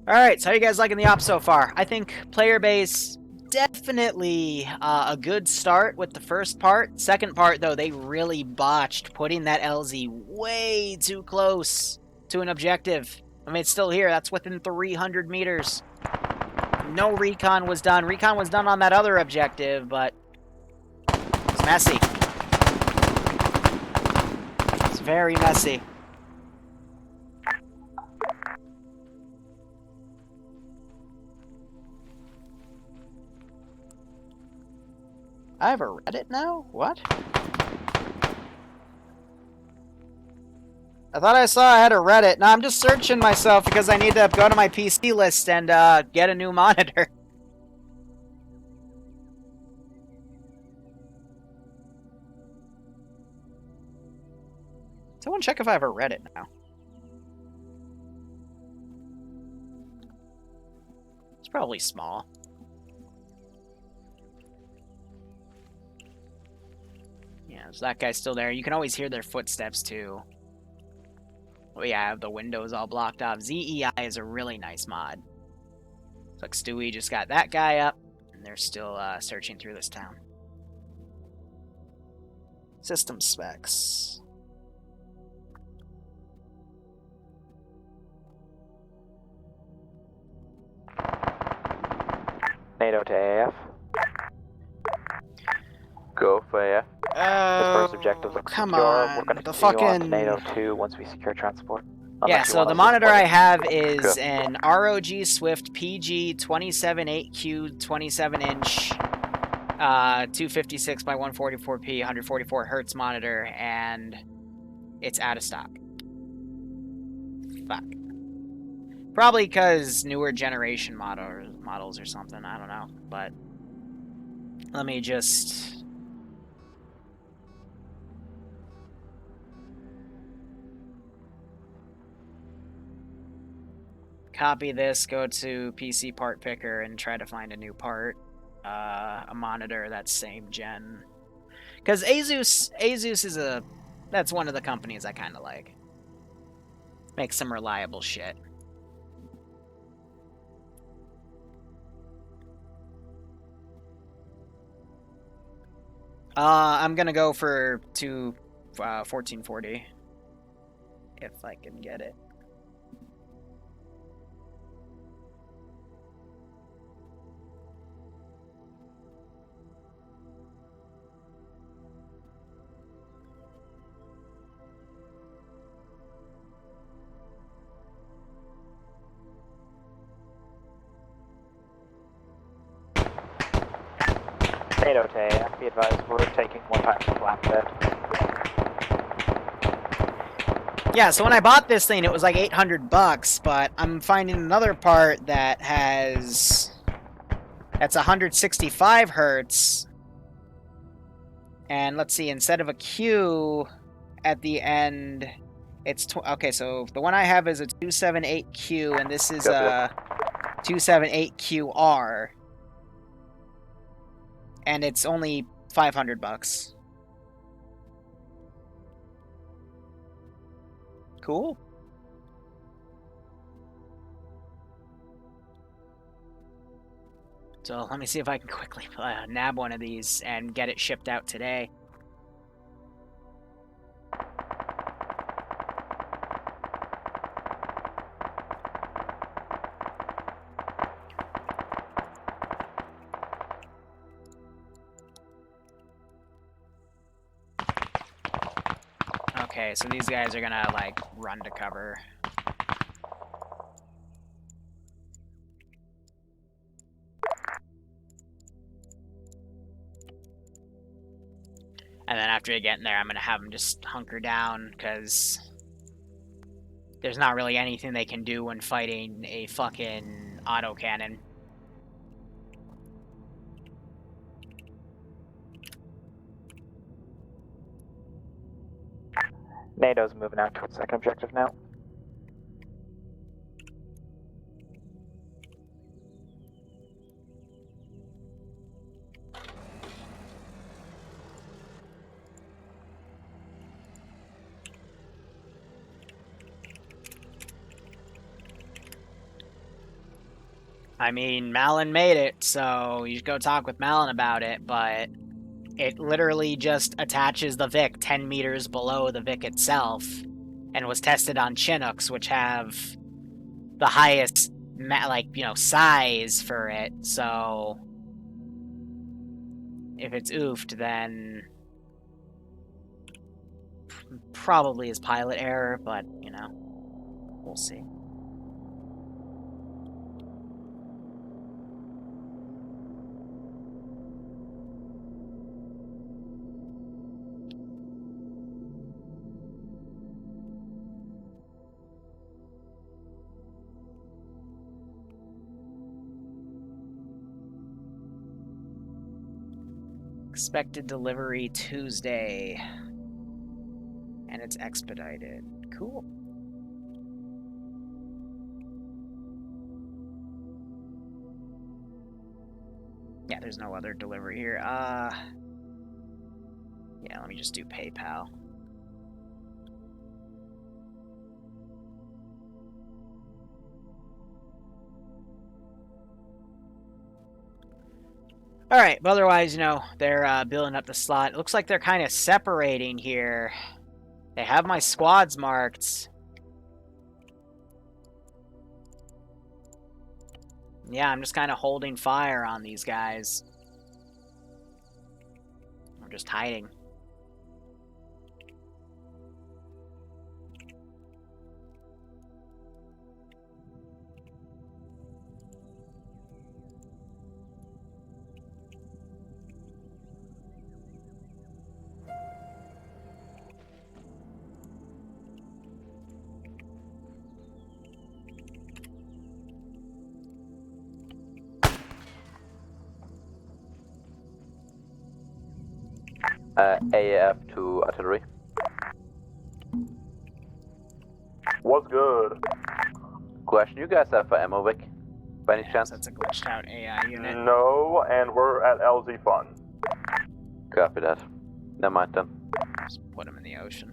Alright, so how you guys liking the op so far? I think player base, definitely a good start with the first part. Second part, though, they really botched putting that LZ way too close to an objective. I mean, it's still here. That's within 300 meters. No recon was done. Recon was done on that other objective, but it's messy. It's very messy. I have a Reddit now? What? I thought I saw I had a Reddit. No, I'm just searching myself because I need to go to my PC list and get a new monitor. Someone check if I ever read it now. It's probably small. Yeah, so that guy's still there. You can always hear their footsteps too. Oh yeah, the windows all blocked off. ZEI is a really nice mod. Looks like Stewie just got that guy up, and they're still searching through this town. System specs. NATO to AF. Go for AF. This first objective looks come secure. on, We're going to the continue on to fucking- NATO 2 once we secure transport. Yeah, Unless you so want the us to monitor support I it. have is an ROG Swift PG 27.8Q 27-inch 256 by 144p 144 hertz monitor, and it's out of stock. Fuck. Probably because newer generation models or something. I don't know, but let me just. Copy this, go to PC part picker, and try to find a new part. A monitor that's same gen. Because Asus is that's one of the companies I kind of like. Makes some reliable shit. I'm gonna go for 1440. If I can get it. NATO to AF, be advised we're taking one time for flatbed. Yeah, so when I bought this thing, it was like $800, but I'm finding another part that has... That's 165 hertz. And let's see, instead of a Q at the end, it's... okay, so the one I have is a 278Q, and this is a 278QR. And it's only $500. Cool. So let me see if I can quickly nab one of these and get it shipped out today. Okay, so these guys are gonna, like, run to cover. And then after I get in there, I'm gonna have them just hunker down, because there's not really anything they can do when fighting a fucking autocannon. NATO's moving out towards second objective now. I mean, Malin made it, so you should go talk with Malin about it, but it literally just attaches the Vic 10 meters below the Vic itself, and was tested on Chinooks, which have the highest, size for it, so if it's oofed, then probably is pilot error, but, we'll see. Expected delivery Tuesday. And it's expedited. Cool. Yeah, there's no other delivery here. Yeah, let me just do PayPal. Alright, but otherwise, you know, they're building up the slot. It looks like they're kind of separating here. They have my squads marked. Yeah, I'm just kind of holding fire on these guys. I'm just hiding. AAF to artillery. What's good? Question, you guys have ammo, Vic? By any chance? That's a glitched out AI unit. No, and we're at LZ Fun. Copy that. Never mind then. Just put them in the ocean.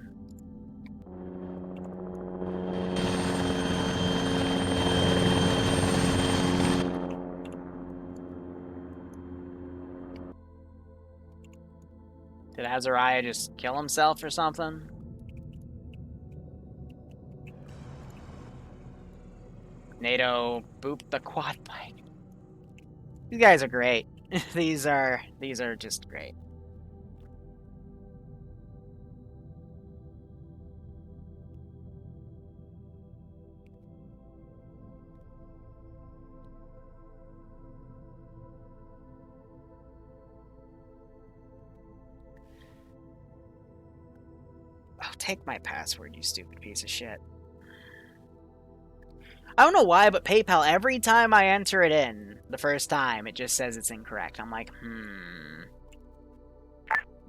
Did Azariah just kill himself or something? NATO booped the quad bike. These guys are great. these are just great. Oh, take my password, you stupid piece of shit. I don't know why, but PayPal, every time I enter it in, the first time, it just says it's incorrect. I'm like,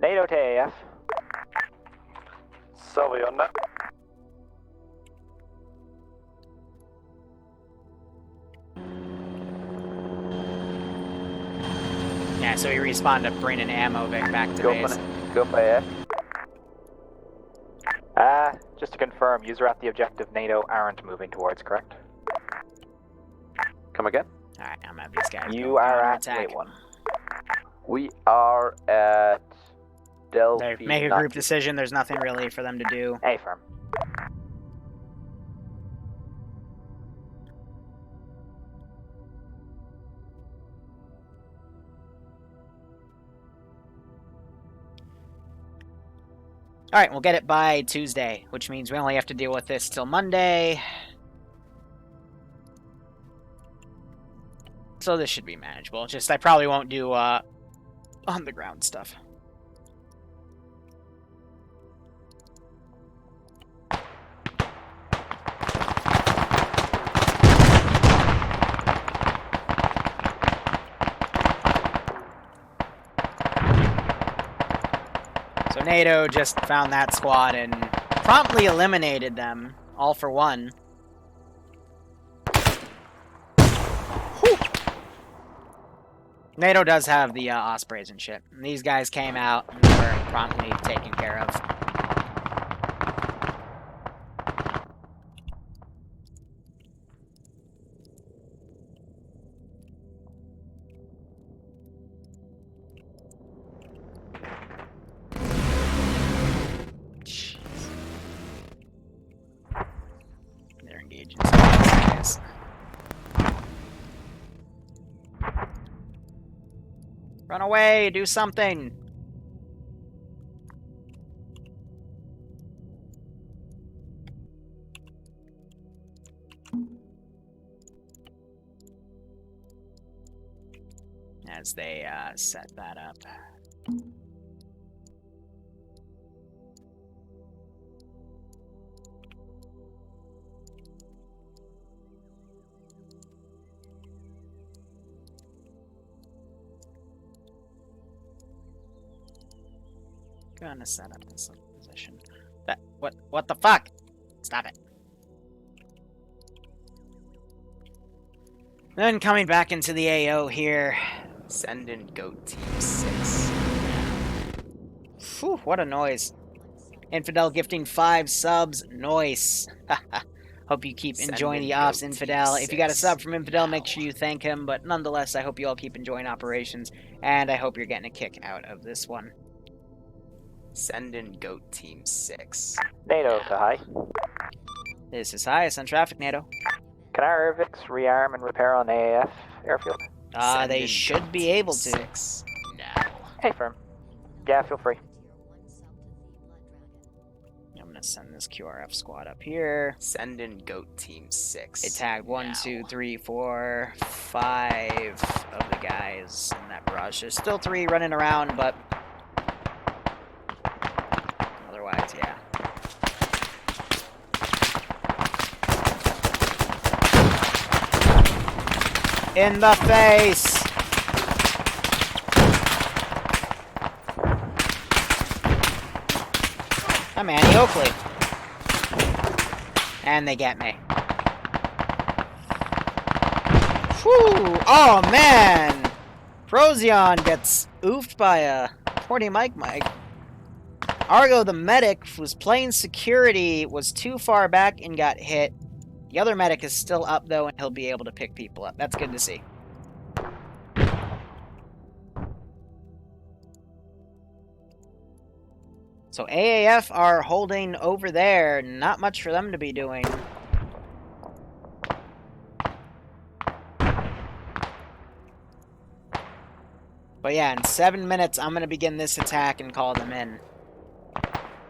NATO to AF. Sylvie on that. Yeah, so he respawned to bringing ammo back to base. Go for AF. Just to confirm, user at the objective NATO aren't moving towards, correct? Come again? Alright, I'm at these guys. You are at attack. wait one. We are at They Delphi. make a group decision. There's nothing really for them to do. A firm. Alright, we'll get it by Tuesday, which means we only have to deal with this till Monday. So this should be manageable. Just I probably won't do on the ground stuff. So NATO just found that squad and promptly eliminated them, all for one. Whew. NATO does have the Ospreys and shit. And these guys came out and were promptly taken care of. They're engaging some guys. Run away! Do something! As they set that up. Gonna set up this position. That What the fuck? Stop it. Then coming back into the AO here. Send in Goat Team 6. Whew, what a noise. Infidel gifting 5 subs. Noise. Hope you keep Send enjoying in the ops, Goat Team Infidel. If you got a 6. sub from Infidel, make sure you thank him. But nonetheless, I hope you all keep enjoying operations. And I hope you're getting a kick out of this one. Send in Goat Team 6. NATO to high. This is Highest on traffic, NATO. Can our Irvix rearm and repair on AAF airfield? Send They in should Goat be Team able to. 6 now. Hey, firm. Yeah, feel free. I'm gonna send this QRF squad up here. Send in Goat Team 6. They tagged 1, now. 2, 3, 4, 5 of the guys in that barrage. There's still 3 running around, but otherwise, yeah. In the face! I'm Annie Oakley. And they get me. Whew! Oh, man! Procyon gets oofed by a porty Mike. Argo, the medic, who's playing security, was too far back and got hit. The other medic is still up, though, and he'll be able to pick people up. That's good to see. So AAF are holding over there. Not much for them to be doing. But yeah, in 7 minutes, I'm going to begin this attack and call them in.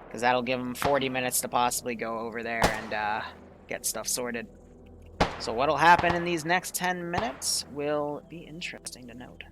Because that'll give them 40 minutes to possibly go over there and get stuff sorted. So what'll happen in these next 10 minutes will be interesting to note.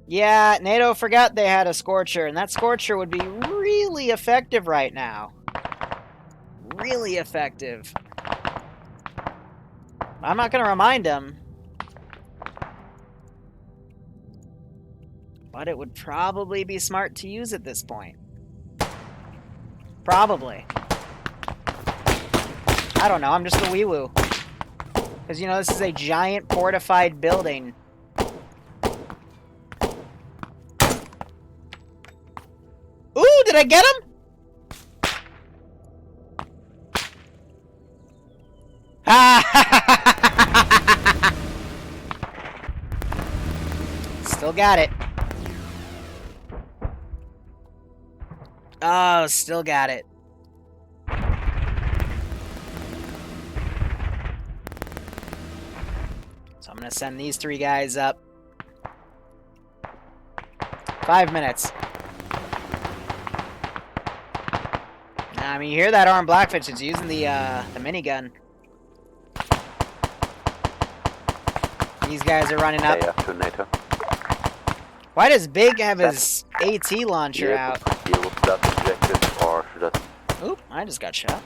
Yeah, NATO forgot they had a Scorcher, and that Scorcher would be really effective right now. Really effective. I'm not going to remind him. But it would probably be smart to use at this point. Probably. I don't know, I'm just a wee-woo. Because, you know, this is a giant fortified building. Ooh, did I get him? Still got it. Oh, still got it. So I'm gonna send these 3 guys up. 5 minutes. I mean, you hear that armed Blackfish? It's using the minigun. These guys are running up. AF to NATO. Why does Big have his AT launcher Yeah, out? deal with that objective, or should I? Oop, I just got shot.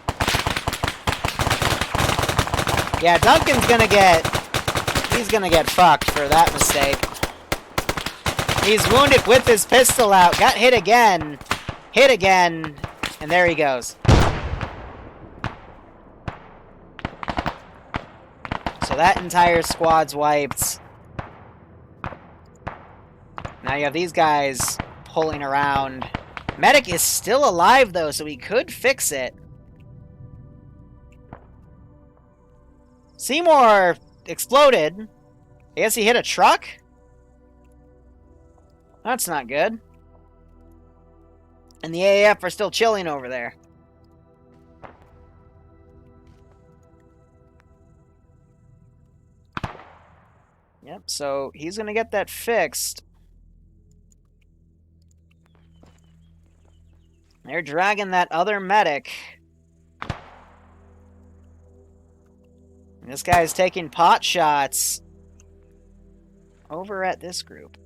Yeah, Duncan's gonna get... He's gonna get fucked for that mistake. He's wounded with his pistol out. Got hit again. Hit again. And there he goes. So that entire squad's wiped. Now you have these guys pulling around. Medic is still alive, though, so he could fix it. Seymour exploded. I guess he hit a truck? That's not good. And the AAF are still chilling over there. Yep, so he's gonna get that fixed. They're dragging that other medic. And this guy's taking pot shots over at this group.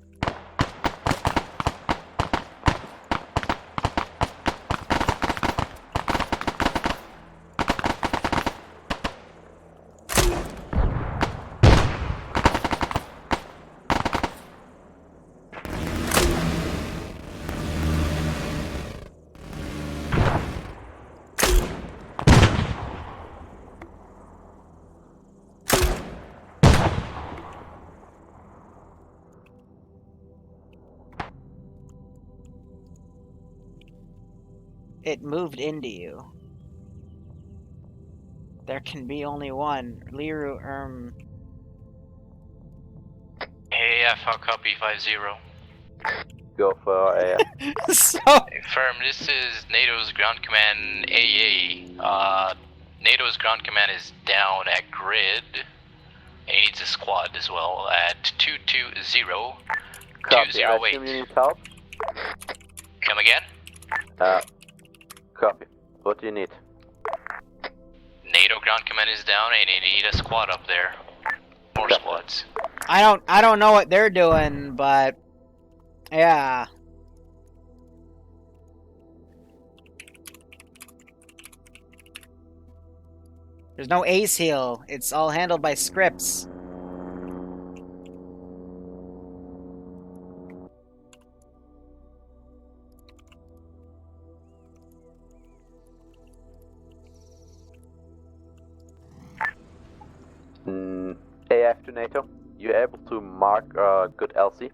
It moved into you. There can be only one. Liru, AAF, how copy 5-0? Go for AF. So... Firm, this is NATO's ground command AA. NATO's ground command is down at grid. And he needs a squad as well at 220. Copy. I assume you need help? Come again? Copy. What do you need? NATO ground command is down and you need a squad up there. More squads. I don't know what they're doing, but yeah. There's no ace heal. It's all handled by scripts. AF to NATO. You able to mark good LC?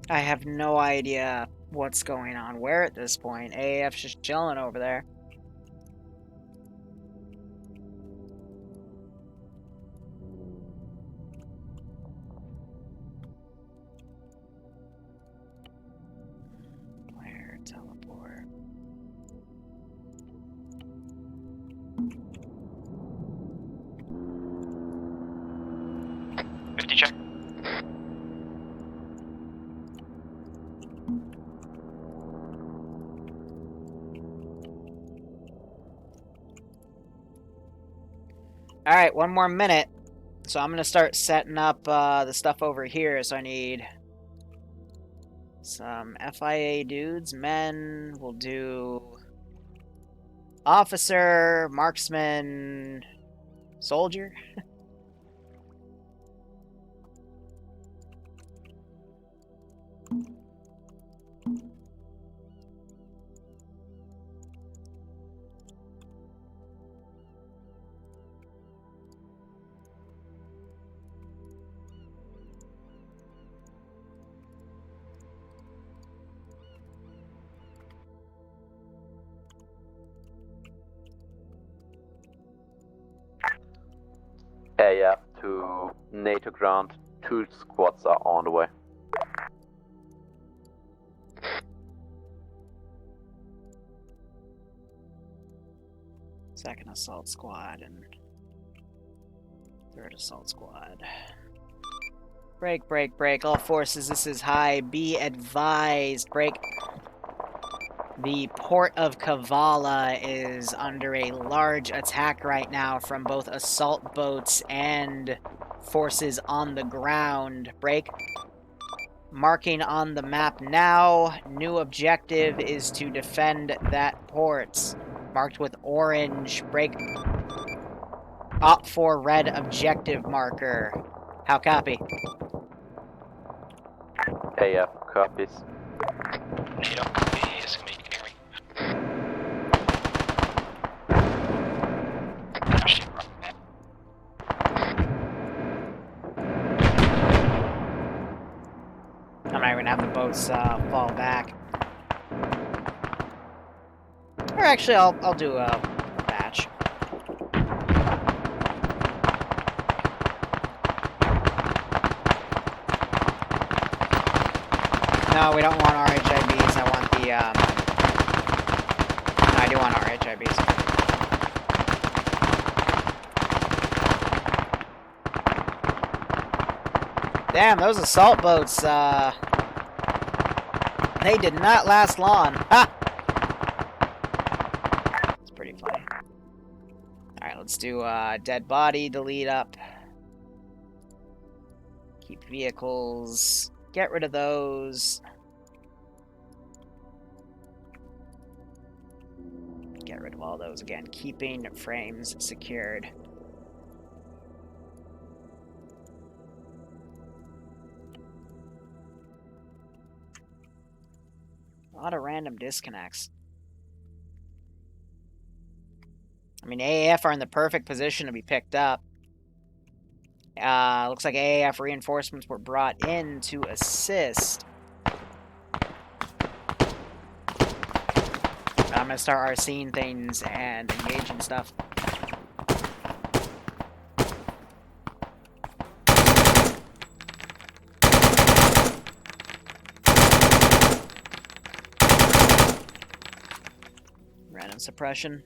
I have no idea what's going on where at this point. AAF's just chilling over there. Where? Teleport. Check. Alright, one more minute. So I'm going to start setting up the stuff over here. So I need some FIA dudes. Men will do officer, marksman, soldier. AF to NATO ground. 2 squads are on the way. Second assault squad and third assault squad. Break, break, break. All forces, this is high. Be advised. Break. The port of Kavala is under a large attack right now from both assault boats and forces on the ground. Break. Marking on the map now. New objective is to defend that port. Marked with orange. Break. Op 4 red objective marker. How copy? AF copies. NATO is coming. I'm not even gonna have the boats fall back. Or actually, I'll do a batch. No, we don't want RHIBs. I want the no, I do want RHIBs. Damn, those assault boats, they did not last long. Ha! It's pretty funny. Alright, let's do dead body, delete up. Keep vehicles. Get rid of those. Get rid of all those again. Keeping frames secured. A lot of random disconnects. I mean, AAF are in the perfect position to be picked up. Looks like AAF reinforcements were brought in to assist. I'm gonna start RCing things and engaging stuff. Random suppression.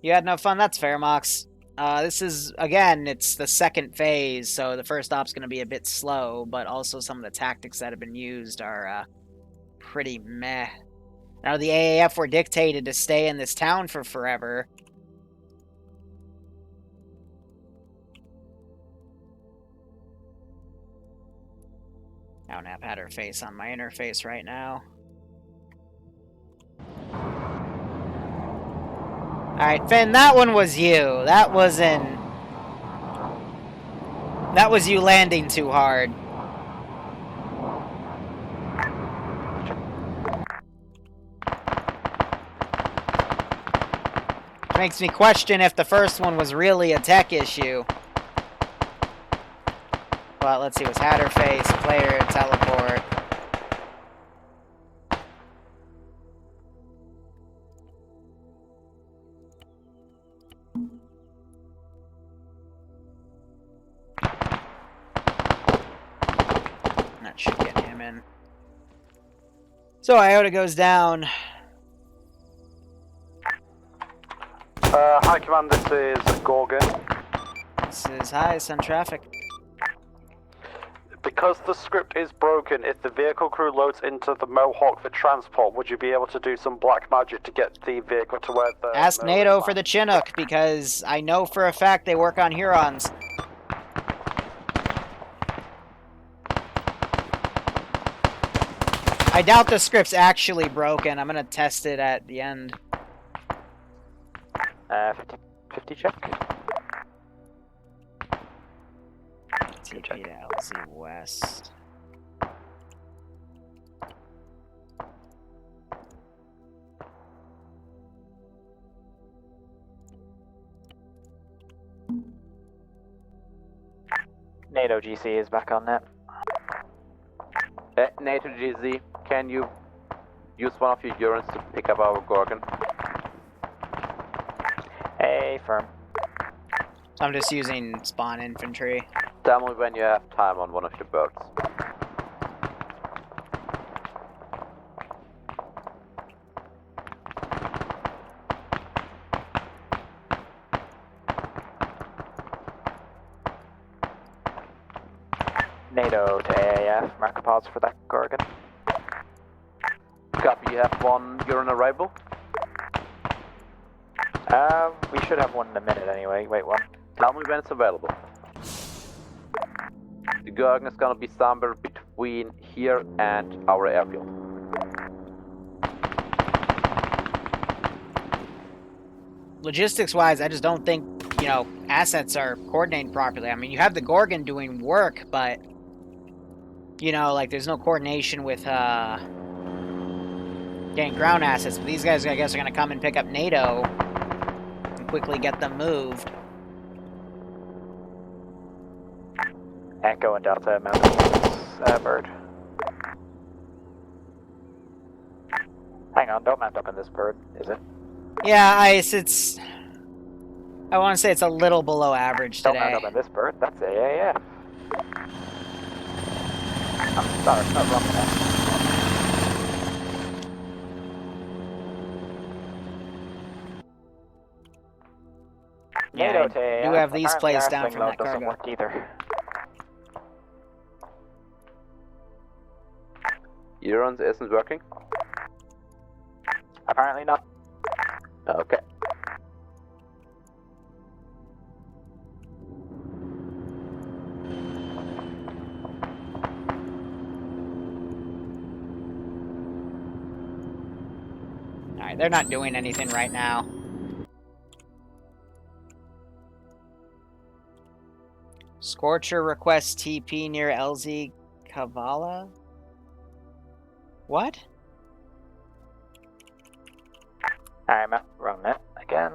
You had no fun? That's fair, Mox. This is, again, it's the second phase, so the first op's going to be a bit slow, but also some of the tactics that have been used are pretty meh. Now, the AAF were dictated to stay in this town for forever. Now, had her face on my interface right now. Alright, Finn, that one was you. That wasn't... That was you landing too hard. Makes me question if the first one was really a tech issue. But let's see, it was had her face, player, teleport. That should get him in. So Iota goes down. High Command, this is Gorgon. This is high, sun traffic. Because the script is broken, if the vehicle crew loads into the Mohawk for transport, would you be able to do some black magic to get the vehicle to where the... Ask NATO for the Chinook, because I know for a fact they work on Hurons. I doubt the script's actually broken. I'm gonna test it at the end. 50 check. TP to LZ West. NATO GC is back on net. NATO GZ, can you use one of your Urans to pick up our Gorgon? Hey, firm. So I'm just using spawn infantry. Tell me when you have time on one of your boats. NATO to AAF, mark a pause for that Gorgon. Copy, you have one Uran arrival? We should have one in a minute anyway. Wait, one. Tell me when it's available. The Gorgon is gonna be somewhere between here and our airfield. Logistics-wise, I just don't think, you know, assets are coordinated properly. I mean, you have the Gorgon doing work, but, you know, like, there's no coordination with, getting ground assets. But these guys, I guess, are gonna come and pick up NATO and quickly get them moved. Echo and Delta mounted bird. Hang on, don't mount up in this bird, is it? Yeah, it's... I want to say it's a little below average Don't today. mount up in this bird, that's AAF. I'm sorry, not wrong with that. Yeah, I do have these plays down from that cargo. Work either. Urans isn't working? Apparently not. Okay. Alright, they're not doing anything right now. Scorcher requests TP near LZ Kavala? What? Alright, wrong net again.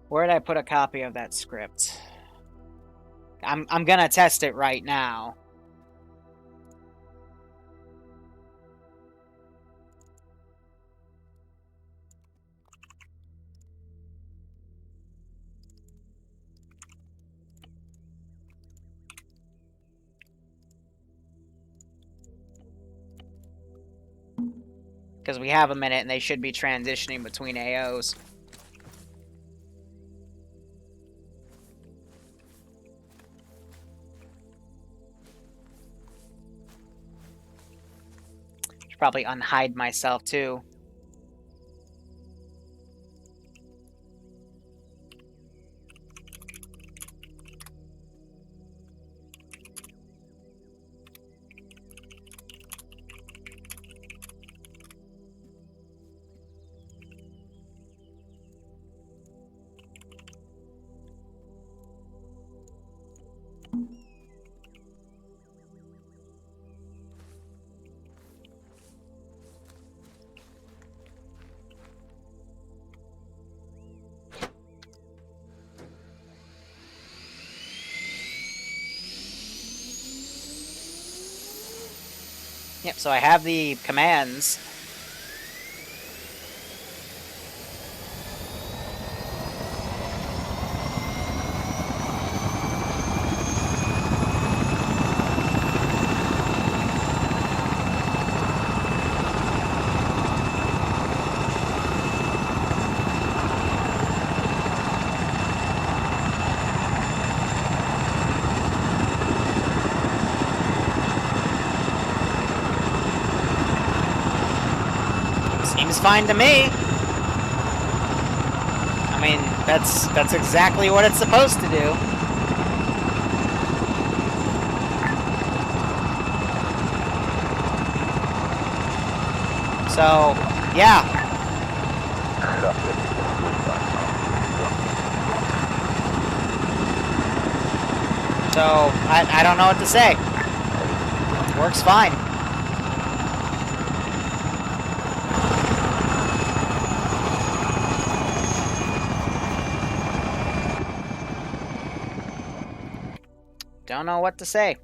Where did I put a copy of that script? I'm gonna test it right now. Because we have a minute and they should be transitioning between AOs. Should probably unhide myself too. Yep, so I have the commands. Seems fine to me. I mean, that's exactly what it's supposed to do. So, yeah. So, I don't know what to say. Works fine. Don't know what to say.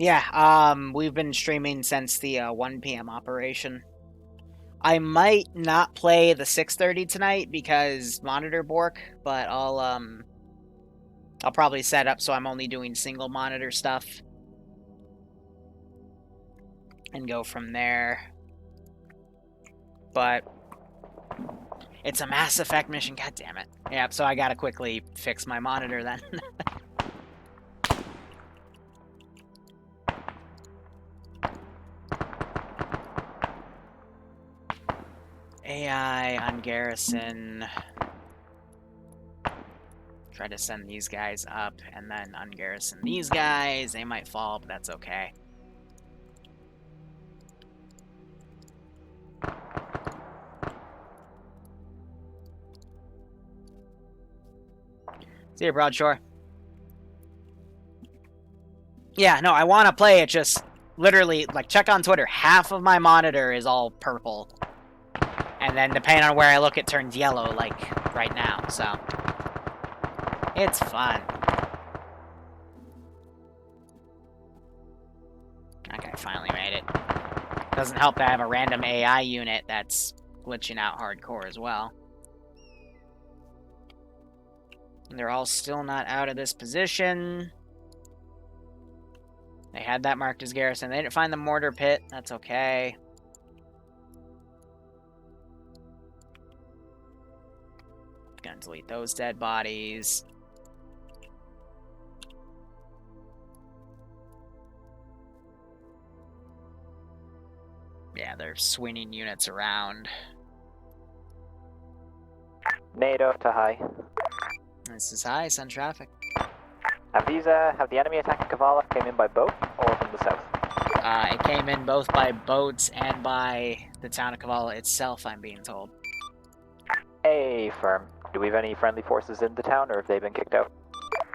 Yeah, we've been streaming since the 1 p.m. operation. I might not play the 6:30 tonight because monitor bork, but I'll probably set up so I'm only doing single monitor stuff and go from there. But it's a Mass Effect mission, god damn it. Yep, so I gotta quickly fix my monitor then. AI on garrison. Try to send these guys up and then ungarrison these guys. They might fall, but that's okay. See you, Broadshore. Yeah, no, I want to play it, just literally, like, check on Twitter. Half of my monitor is all purple. And then depending on where I look, it turns yellow, like right now, so. It's fun. Okay, finally made it. Doesn't help that I have a random AI unit that's glitching out hardcore as well. And they're all still not out of this position. They had that marked as garrison. They didn't find the mortar pit. That's okay. Gonna delete those dead bodies. Yeah, they're swinging units around. NATO to high. This is high, send traffic. Have the enemy attacking Kavala came in by boat or from the south? It came in both by boats and by the town of Kavala itself, I'm being told. Firm. Do we have any friendly forces in the town, or have they been kicked out?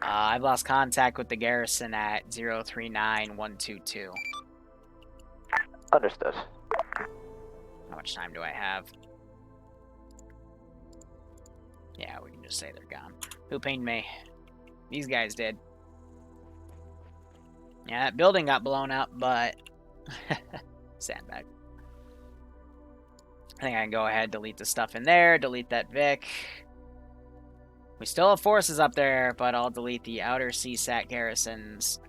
I've lost contact with the garrison at 039122. Understood. How much time do I have? Yeah, we can just say they're gone. Who pinged me? These guys did. Yeah, that building got blown up, but... Sandbag. I think I can go ahead, delete the stuff in there, delete that Vic. We still have forces up there, but I'll delete the outer CSAT garrisons.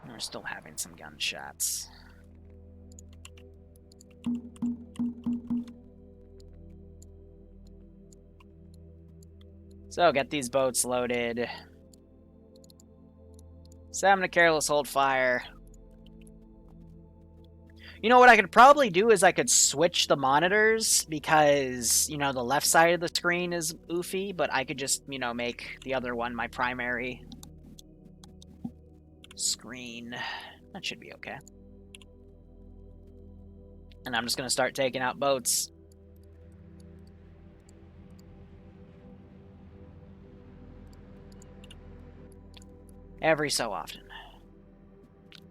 We're still having some gunshots. So, get these boats loaded. 7 to careless hold fire. You know what I could probably do is I could switch the monitors because, you know, the left side of the screen is oofy, but I could just, you know, make the other one my primary screen. That should be okay. And I'm just going to start taking out boats. Every so often.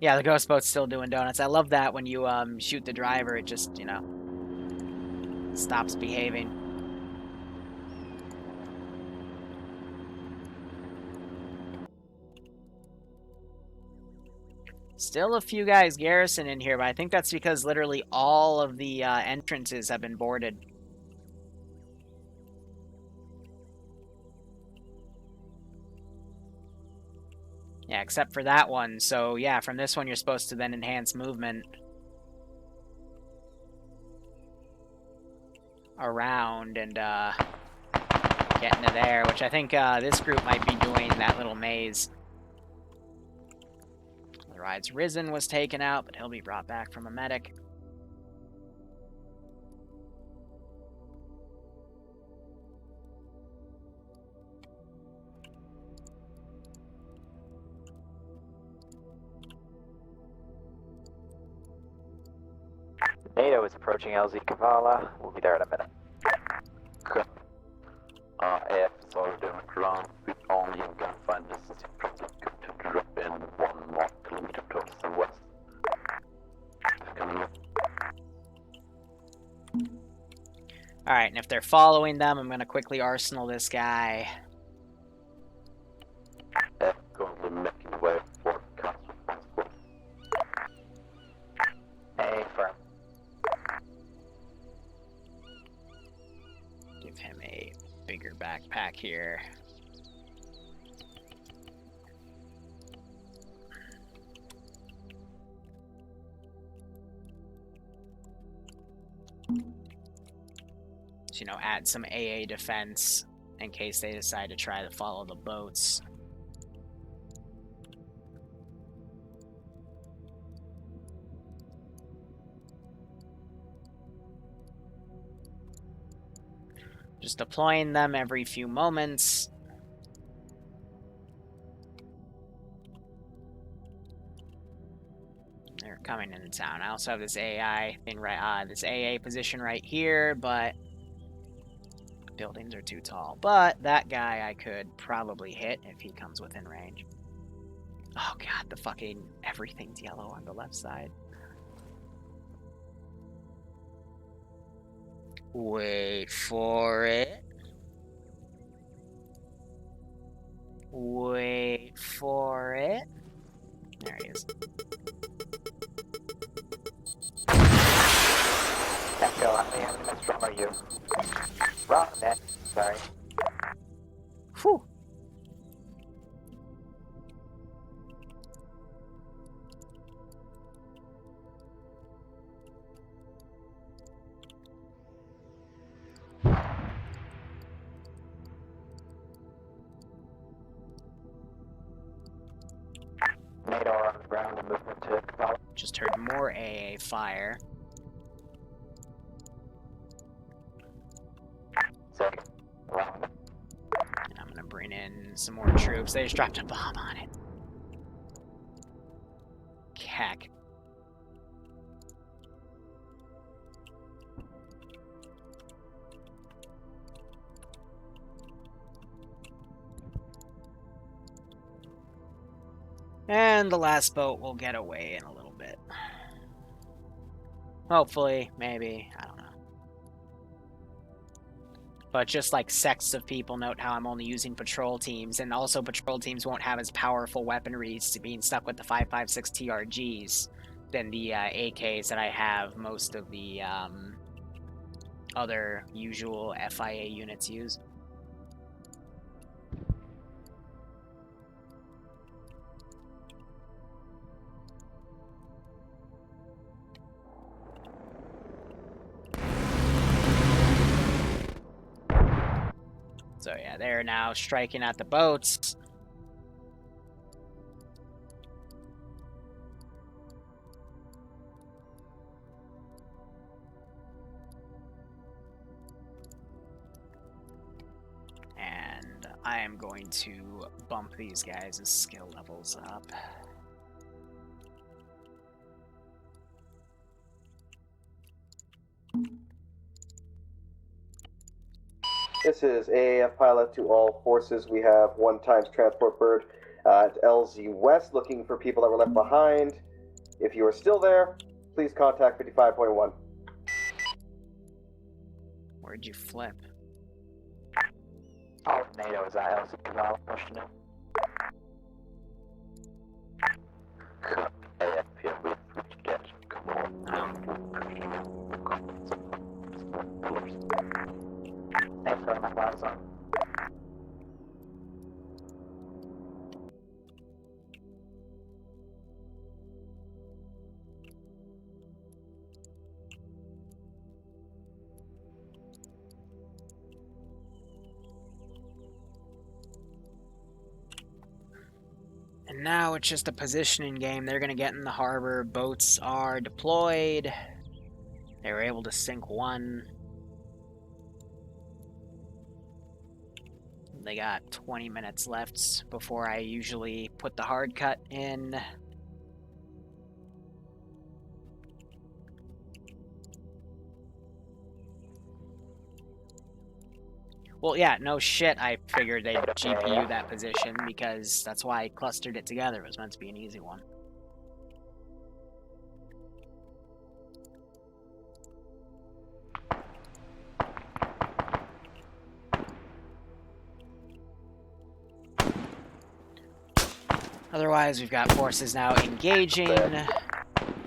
Yeah, the ghost boat's still doing donuts. I love that when you shoot the driver, it just, you know, stops behaving. Still a few guys garrison in here, but I think that's because literally all of the entrances have been boarded. Yeah, except for that one. So, yeah, from this one, you're supposed to then enhance movement around and get into there, which I think this group might be doing that little maze. The Ride's Risen was taken out, but he'll be brought back from a medic. NATO is approaching LZ Kavala. We'll be there in a minute. Okay. AF is already on the ground. We only can find this to drop in 1 more kilometer towards the west. Coming up. Alright, and if they're following them, I'm going to quickly arsenal this guy. AF currently making way for Castle Transport. Firm. Give him a bigger backpack here. So, you know, add some AA defense in case they decide to try to follow the boats. Just deploying them every few moments. They're coming into town. I also have this AI thing right, this AA position right here, but buildings are too tall. But that guy I could probably hit if he comes within range. Oh god, the fucking everything's yellow on the left side. Wait for it. Wait for it. There he is. Echo, how many units strong are you? Wrong net. Sorry. Whew. ground and movement to Kabbalah. Just heard more AA fire. Second. Allowing. And I'm gonna bring in some more troops. They just dropped a bomb on it. Heck. And the last boat will get away in a little bit. Hopefully, maybe, I don't know. But just like sects of people, note how I'm only using patrol teams, and also patrol teams won't have as powerful weaponry to being stuck with the 5.56 TRGs than the AKs that I have most of the other usual FIA units use. So yeah, they're now striking at the boats. And I am going to bump these guys' skill levels up. This is AAF pilot to all forces. We have 1x transport bird at LZ West looking for people that were left behind. If you are still there, please contact 55.1. Where'd you flip? Oh, NATO is at LZ Kabbalah pushing in. AF here with get. Come on. Thanks for my flags on. And now it's just a positioning game. They're going to get in the harbor. Boats are deployed. They were able to sink one. They got 20 minutes left before I usually put the hard cut in. Well, yeah, no shit, I figured they'd GPU that position because that's why I clustered it together. It was meant to be an easy one. Otherwise, we've got forces now engaging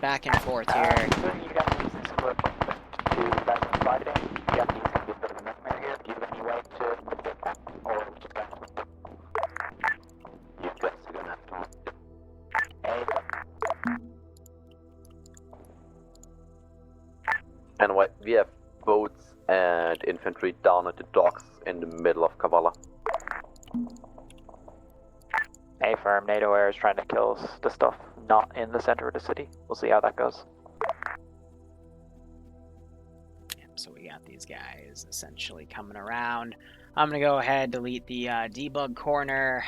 back and forth here. You guys use this equipment to back and slide it in. You have to use a bit of a nightmare here. Do you have any way to or just got You guys are gonna have to. And what? We have boats and infantry down at the docks in the middle of Kabbalah. A firm, NATO air is trying to kill the stuff not in the center of the city. We'll see how that goes. So we got these guys essentially coming around. I'm going to go ahead, delete the debug corner.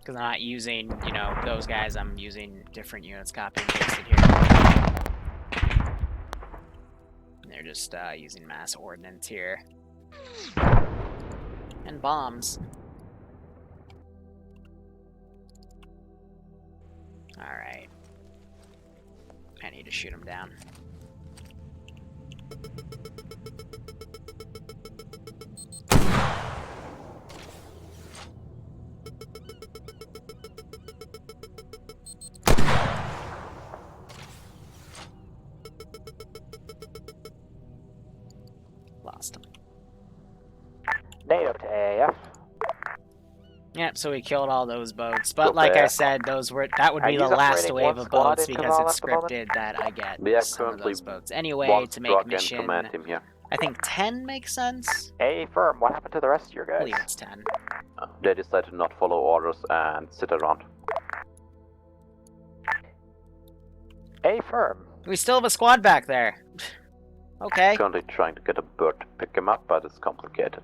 Because I'm not using, you know, those guys. I'm using different units, copy and pasted here. And they're just using mass ordnance here. And bombs. Alright. I need to shoot him down. Lost him. NATO to AAF. Yep, so we killed all those boats. But like I said, that would be the last wave of boats because it's scripted that I get some of those boats. Anyway, to make mission, I think 10 makes sense. A firm, what happened to the rest of your I guys? believe it's 10. They decide to not follow orders and sit around. Affirm. We still have a squad back there. Okay. Currently trying to get a bird to pick him up, but it's complicated.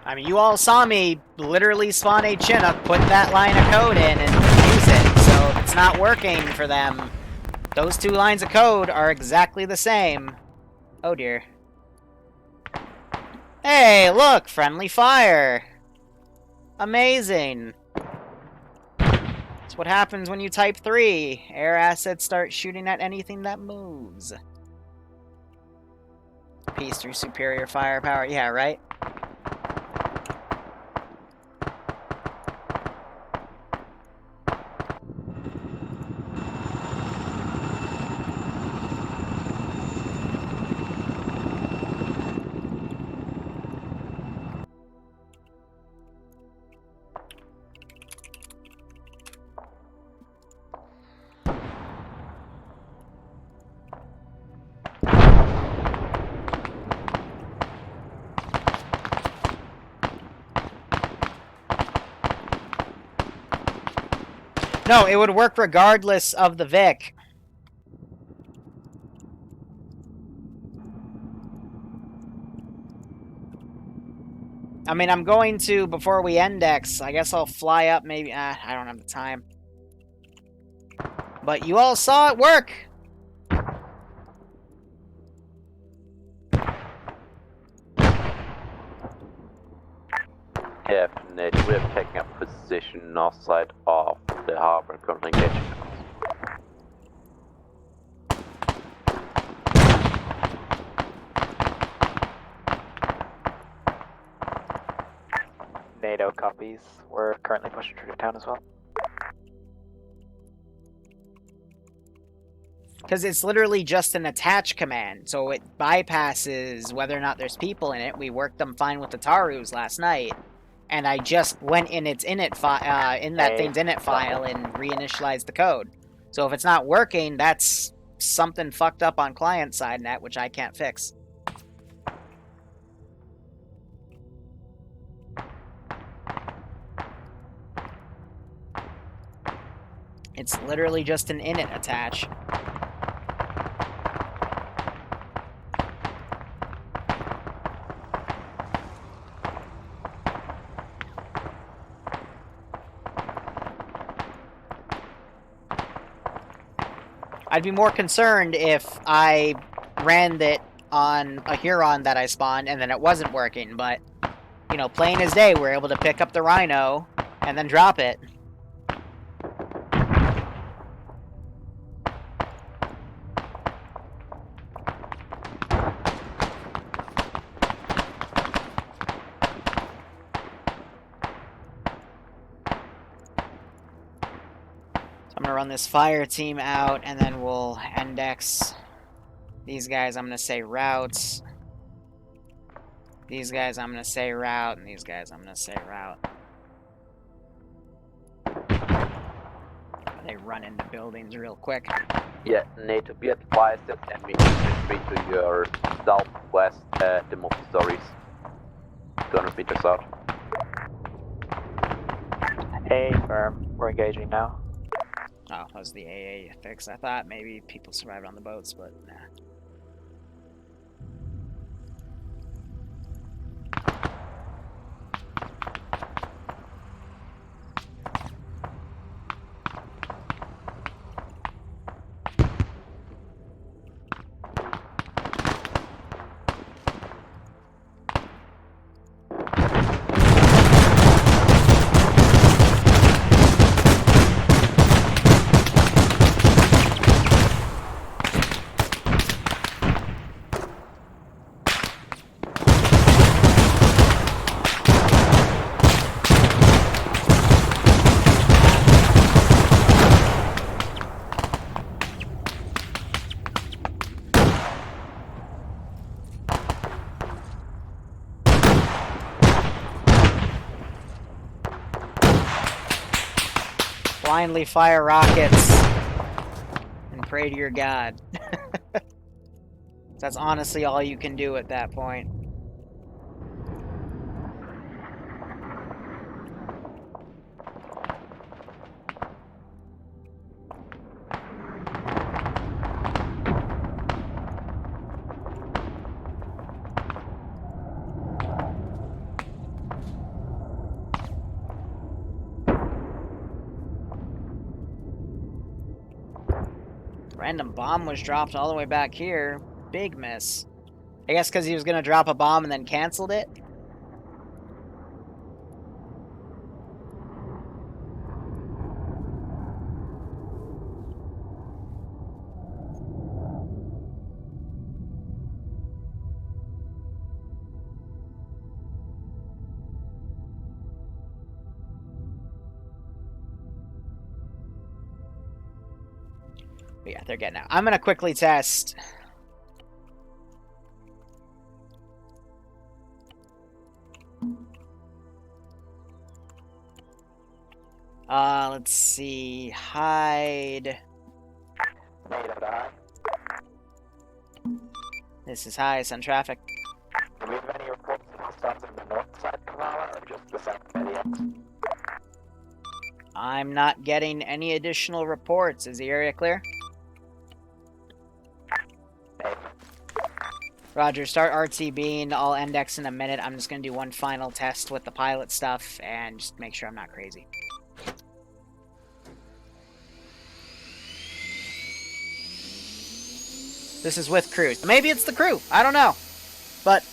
I mean, you all saw me literally spawn a Chinook, put that line of code in, and use it, so it's not working for them. Those two lines of code are exactly the same. Oh dear. Hey, look! Friendly fire! Amazing! That's what happens when you type 3. Air assets start shooting at anything that moves. Peace through superior firepower. Yeah, right? No, it would work regardless of the Vic. I mean, I'm going to, before we index, I guess I'll fly up maybe... I don't have the time. But you all saw it work! Yeah, Nate, we are taking up position north side of the harbor and currently engaging. NATO copies. We're currently pushing through town as well. Because it's literally just an attach command, so it bypasses whether or not there's people in it. We worked them fine with the Tarus last night. And I just went in its init in that thing's init file and reinitialized the code. So if it's not working, that's something fucked up on client side net, which I can't fix. It's literally just an init attach. I'd be more concerned if I ran it on a Huron that I spawned and then it wasn't working, but, you know, plain as day, we're able to pick up the Rhino and then drop it. I'm gonna run this fire team out, and then we'll index these guys. I'm gonna say routes. These guys I'm gonna say route, and these guys I'm gonna say route. They run into buildings real quick. Yeah, NATO, be advised that enemy infantry to your southwest at the multi-stories. 200 meters out. Hey, firm. We're engaging now. Oh, that was the AA fix. I thought maybe people survived on the boats, but nah. blindly fire rockets and pray to your god. That's honestly all you can do at that point. Random bomb was dropped all the way back here. Big miss. I guess because he was going to drop a bomb and then canceled it? But yeah, they're getting out. I'm going to quickly test. Let's see. Hide. Native to high. This is highest on traffic. Do we have any reports of hostiles on the north side of Kamala or just the south medians? I'm not getting any additional reports. Is the area clear? Roger, start RTBing. I'll index in a minute. I'm just going to do one final test with the pilot stuff and just make sure I'm not crazy. This is with crew. Maybe it's the crew. I don't know. But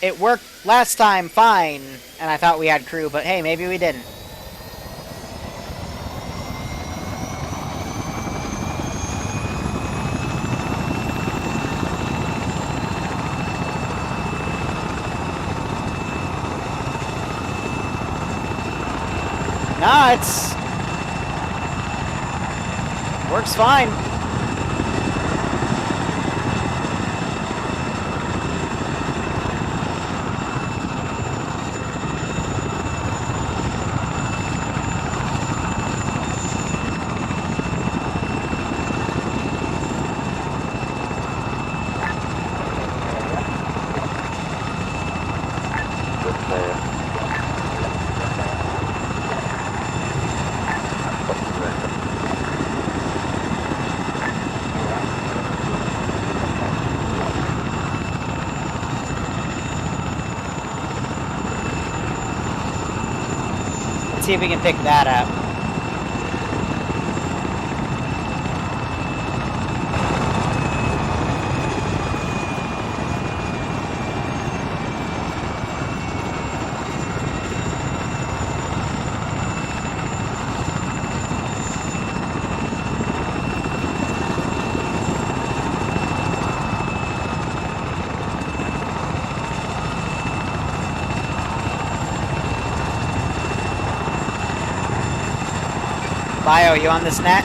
it worked last time fine, and I thought we had crew, but hey, maybe we didn't. Nah, it's... works fine. See if we can pick that up. Bio, you on this net?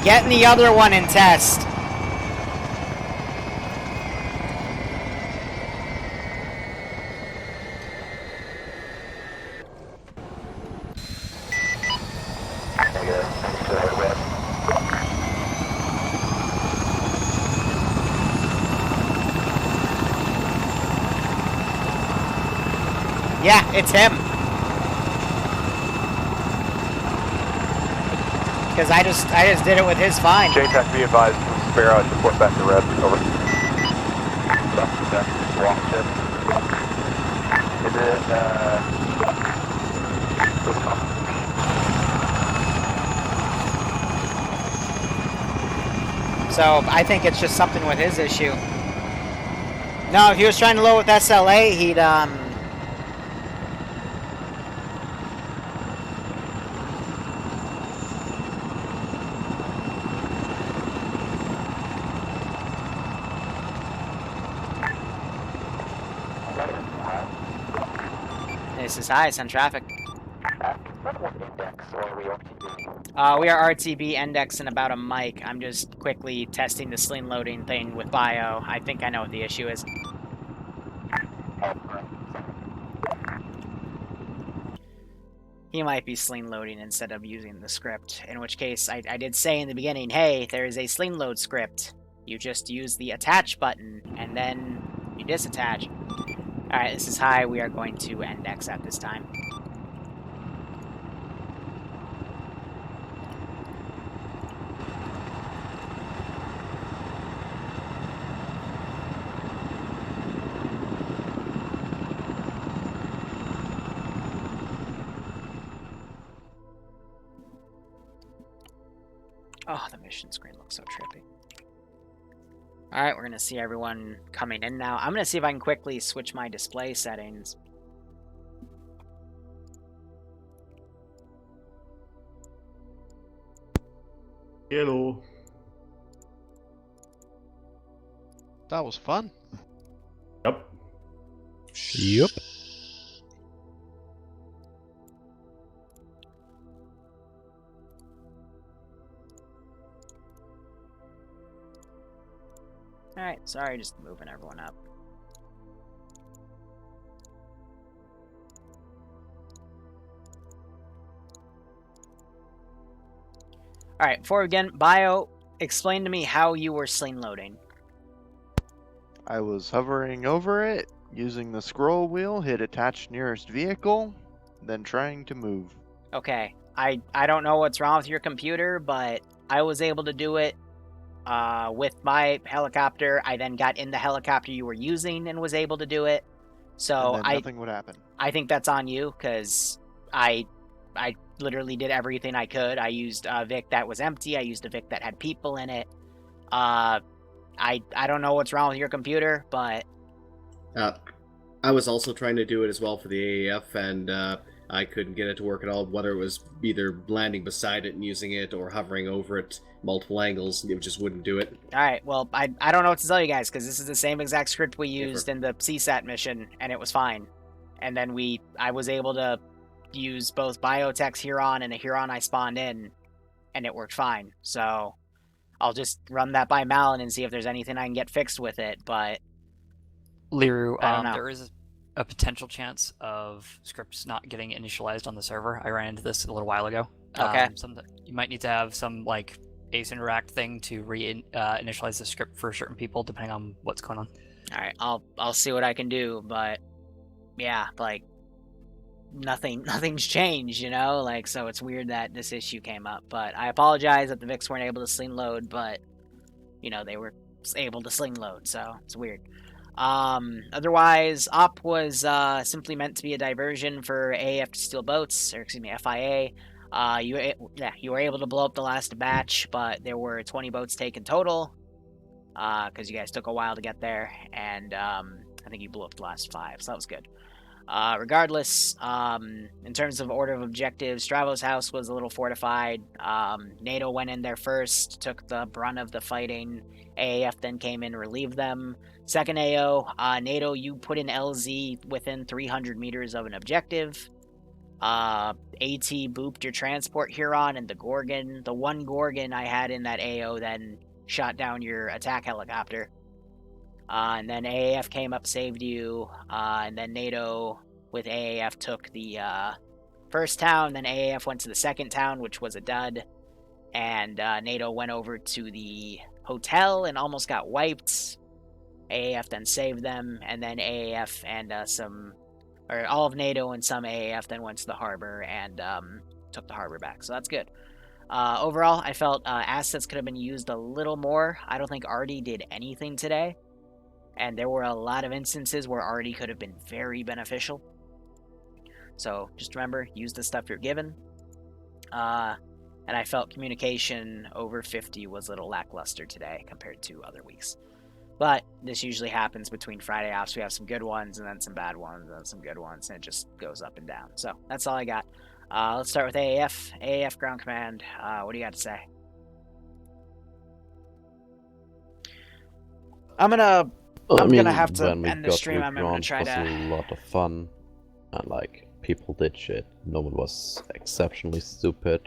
Getting the other one in test. Yeah, it's him. Because I just did it with his fine. JTAC, be advised, spare out, report back to red. Over. Wrong ship. Is it, So I think it's just something with his issue. No, if he was trying to load with SLA, he'd This is high, send traffic. We are RTB index in about a mic. I'm just quickly testing the sling loading thing with bio. I think I know what the issue is. He might be sling loading instead of using the script, in which case I did say in the beginning, hey, there is a sling load script. You just use the attach button, and then you disattach. Alright, this is high. We are going to index at this time. Oh, the mission screen looks so trippy. Alright, we're going to see everyone coming in now. I'm going to see if I can quickly switch my display settings. Hello. That was fun. Yep. Yep. Alright, sorry, just moving everyone up. Alright, before we begin, Bio, explain to me how you were sling loading. I was hovering over it, using the scroll wheel, hit attach nearest vehicle, then trying to move. Okay, I don't know what's wrong with your computer, but I was able to do it with my helicopter. I then got in the helicopter you were using and was able to do it. So and then nothing would happen. I think that's on you, because I literally did everything I could. I used a Vic that was empty. I used a Vic that had people in it. I don't know what's wrong with your computer, but I was also trying to do it as well for the AAF, and I couldn't get it to work at all. Whether it was either landing beside it and using it or hovering over it multiple angles, it just wouldn't do it. Alright, well, I don't know what to tell you guys, because this is the same exact script we used in the CSAT mission, and it was fine. And then I was able to use both Biotech's Huron and a Huron I spawned in, and it worked fine. So I'll just run that by Malin and see if there's anything I can get fixed with it, but Liru, I don't know. there is a potential chance of scripts not getting initialized on the server. I ran into this a little while ago. Okay. You might need to have some like Ace Interact thing to initialize the script for certain people, depending on what's going on. All right, I'll see what I can do, but yeah, like nothing's changed, you know. Like, so it's weird that this issue came up. But I apologize that the Vics weren't able to sling load, but you know they were able to sling load, so it's weird. Otherwise, Op was simply meant to be a diversion for AAF to steal boats, or excuse me, FIA. You were able to blow up the last batch, but there were 20 boats taken total, because you guys took a while to get there, and I think you blew up the last 5, so that was good. Regardless, in terms of order of objectives, Stravou's house was a little fortified. NATO went in there first, took the brunt of the fighting. AAF then came in and relieved them. Second AO, NATO, you put in LZ within 300 meters of an objective. AT booped your transport Huron and the Gorgon. The one Gorgon I had in that AO then shot down your attack helicopter. And then AAF came up, saved you, and then NATO with AAF took the first town, then AAF went to the second town, which was a dud, and NATO went over to the hotel and almost got wiped. AAF then saved them, and then AAF and all of NATO and some AAF then went to the harbor and took the harbor back, so that's good. Overall, I felt assets could have been used a little more. I don't think Artie did anything today. And there were a lot of instances where Artie could have been very beneficial. So just remember, use the stuff you're given. and I felt communication over 50 was a little lackluster today compared to other weeks. But this usually happens between Friday offs. We have some good ones and then some bad ones and then some good ones, and it just goes up and down. So that's all I got. Let's start with AAF. AAF Ground Command. What do you got to say? I'm gonna have to end the stream. I'm gonna try to. It was a lot of fun, and like people did shit. No one was exceptionally stupid.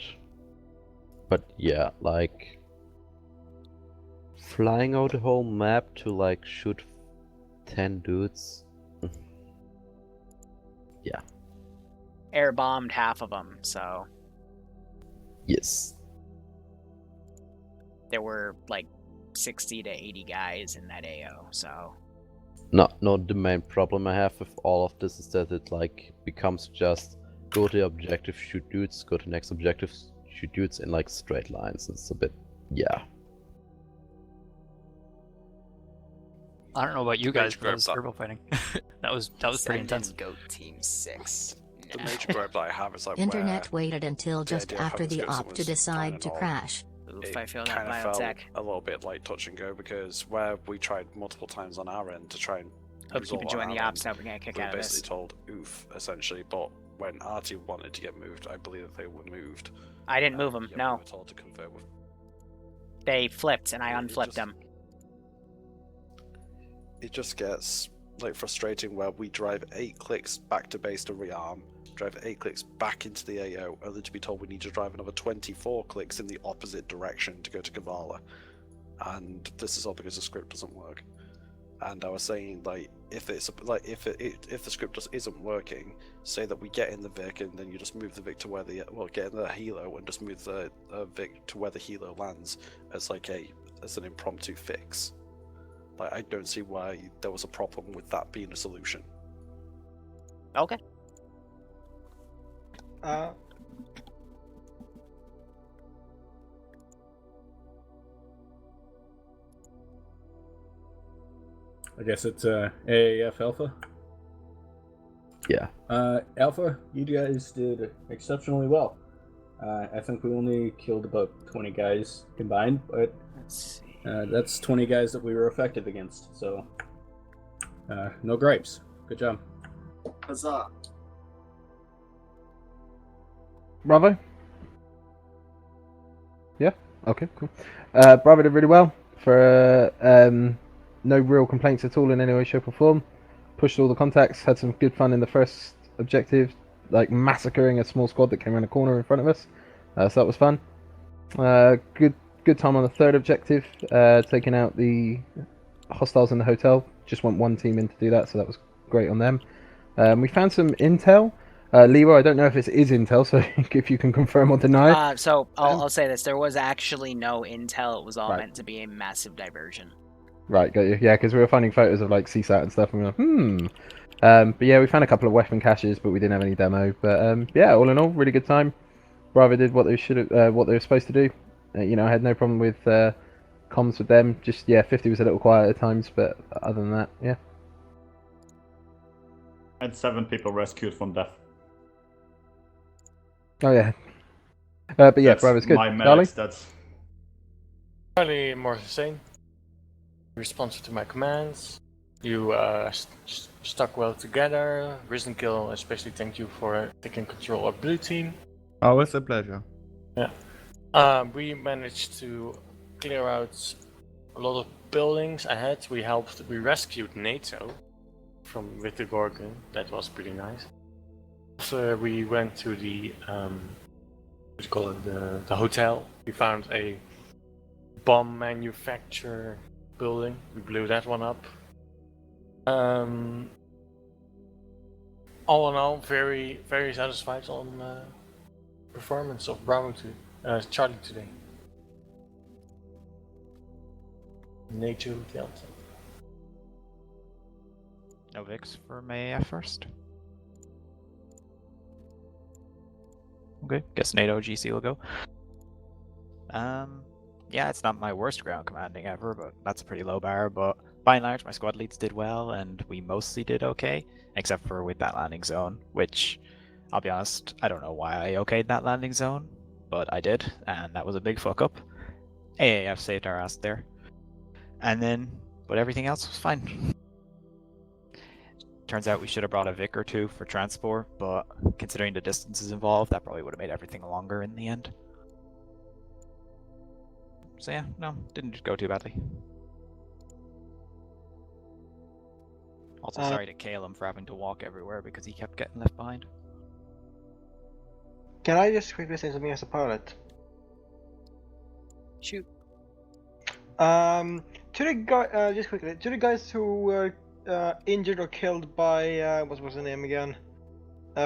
But yeah, like flying out the whole map to like shoot 10 dudes. Yeah. Air bombed half of them, so. Yes. There were like 60 to 80 guys in that AO, so. No, the main problem I have with all of this is that it like becomes just go to the objective, shoot dudes, go to the next objective, shoot dudes in like straight lines. It's a bit, yeah. I don't know about you guys, but it was turbo fighting. that was pretty intense. Goat Team 6. The major gripe that I have is like Internet waited until just after the op to decide to crash. Oof, I feel that kind of felt biotech. a little bit like touch and go because where we tried multiple times on our end to try and hope you enjoy the ops. Now we're gonna kick out of this. Basically told oof essentially, but when RT wanted to get moved, I believe that they were moved. I didn't move them. Yeah, no. we were told to confirm with. They flipped and I unflipped them. It just gets like frustrating where we drive 8 clicks back to base to rearm, drive 8 clicks back into the AO, only to be told we need to drive another 24 clicks in the opposite direction to go to Kavala. And this is all because the script doesn't work. And I was saying, like, if the script just isn't working, say that we get in the Vic and then you just move the Vic to where get in the helo and just move the Vic to where the helo lands as like as an impromptu fix. Like, I don't see why there was a problem with that being a solution. Okay. I guess it's AAF Alpha. Yeah. Alpha, you guys did exceptionally well. I think we only killed about 20 guys combined, but that's 20 guys that we were effective against. So, no gripes. Good job. Huzzah. Bravo? Yeah? Okay, cool. Bravo did really well for no real complaints at all in any way, shape or form. Pushed all the contacts, had some good fun in the first objective, like massacring a small squad that came around a corner in front of us. So that was fun. Good time on the third objective, taking out the hostiles in the hotel. Just want one team in to do that, so that was great on them. We found some intel. Liru, I don't know if it is intel, so if you can confirm or deny. So I'll say this: there was actually no intel. It was all meant to be a massive diversion. Right, got you. Yeah, because we were finding photos of like CSAT and stuff, and we were like, but yeah, we found a couple of weapon caches, but we didn't have any demo. But yeah, all in all, really good time. Bravo did what they should have, what they were supposed to do. You know, I had no problem with comms with them. Just 50 was a little quiet at times, but other than that, yeah. I had 7 people rescued from death. Oh yeah. But yeah, That's Bravo's good. my Charlie? medics, that's... Probably more of the same. Responsive to my commands. You stuck well together. Risen Kill, especially thank you for taking control of blue team. Oh, it's a pleasure. Yeah. We managed to clear out a lot of buildings ahead. We rescued NATO with the Gorgon. That was pretty nice. After we went to the the hotel, we found a bomb manufacturer building. We blew that one up. All in all, very, very satisfied on performance of Bravo to Charlie today. Nature Delta. No Vix for AAF first. Okay, guess NATO GC will go. Yeah, it's not my worst ground commanding ever, but that's a pretty low bar. But by and large, my squad leads did well, and we mostly did okay, except for with that landing zone, which, I'll be honest, I don't know why I okayed that landing zone. but I did, and that was a big fuck up. AAF saved our ass there. But everything else was fine. Turns out we should have brought a Vic or two for transport, but considering the distances involved, that probably would have made everything longer in the end. So yeah, no, didn't go too badly. Also, sorry to Caleb for having to walk everywhere because he kept getting left behind. Can I just quickly say something as a pilot? Shoot. To the guy, just quickly, to the guys who were injured or killed by what was the name again?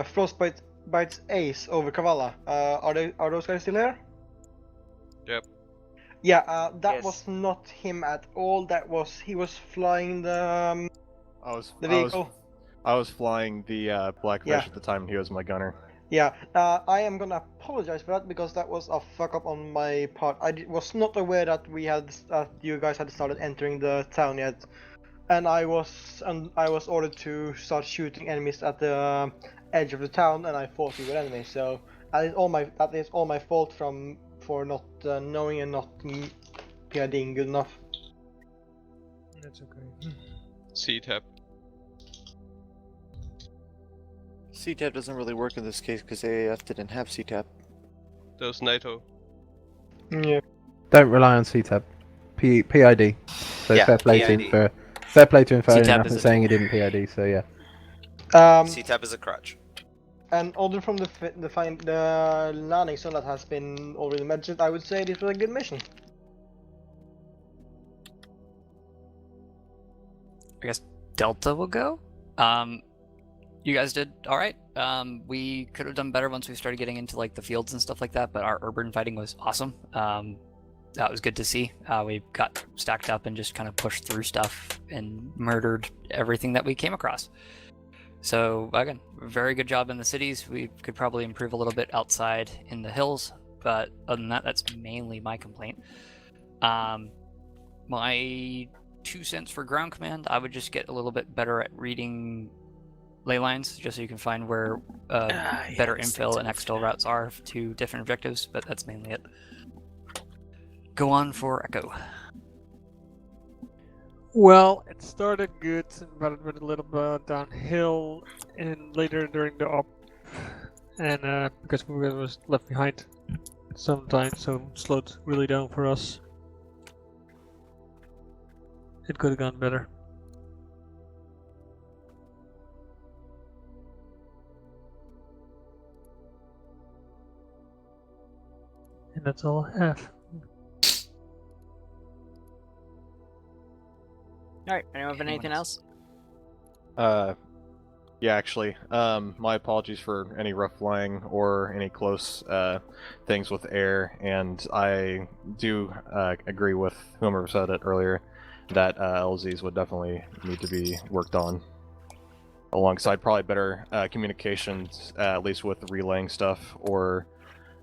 Frostbite bites Ace over Kavala. Are those guys still here? Yep. Yeah, that was not him at all. He was flying the vehicle. I was flying the Black Fish Yeah. at the time. He was my gunner. Yeah, I am gonna apologize for that because that was a fuck up on my part. I was not aware that you guys had started entering the town yet, and I was ordered to start shooting enemies at the edge of the town, and I thought we were enemies. So that is all my fault for not knowing and not PIDing good enough. That's okay. CTAP. CTAP doesn't really work in this case because AAF didn't have CTAP. That was NATO. Yeah. Don't rely on CTAP. PID. So Yeah, fair play PID. to Infer. Fair play to Infer CTAP enough is in a saying he tool. didn't PID, so yeah. CTAP is a crutch. And other from the landing zone that has been already mentioned, I would say this was a good mission. I guess Delta will go. You guys did all right. We could have done better once we started getting into like the fields and stuff like that, but our urban fighting was awesome. That was good to see. We got stacked up and just kind of pushed through stuff and murdered everything that we came across. So again, very good job in the cities. We could probably improve a little bit outside in the hills, but other than that, that's mainly my complaint. My 2 cents for ground command, I would just get a little bit better at reading ley lines, just so you can find where better infill and exfil routes are to different objectives, but that's mainly it. Go on for Echo. Well, it started good, but it went a little bit downhill, and later during the op, and because we was left behind sometimes, so it slowed really down for us. It could have gone better. And that's all I have. Alright, anyone have anything else? Yeah, actually, my apologies for any rough flying or any close things with air, and I do agree with whomever said it earlier that LZs would definitely need to be worked on, alongside probably better communications, at least with relaying stuff, or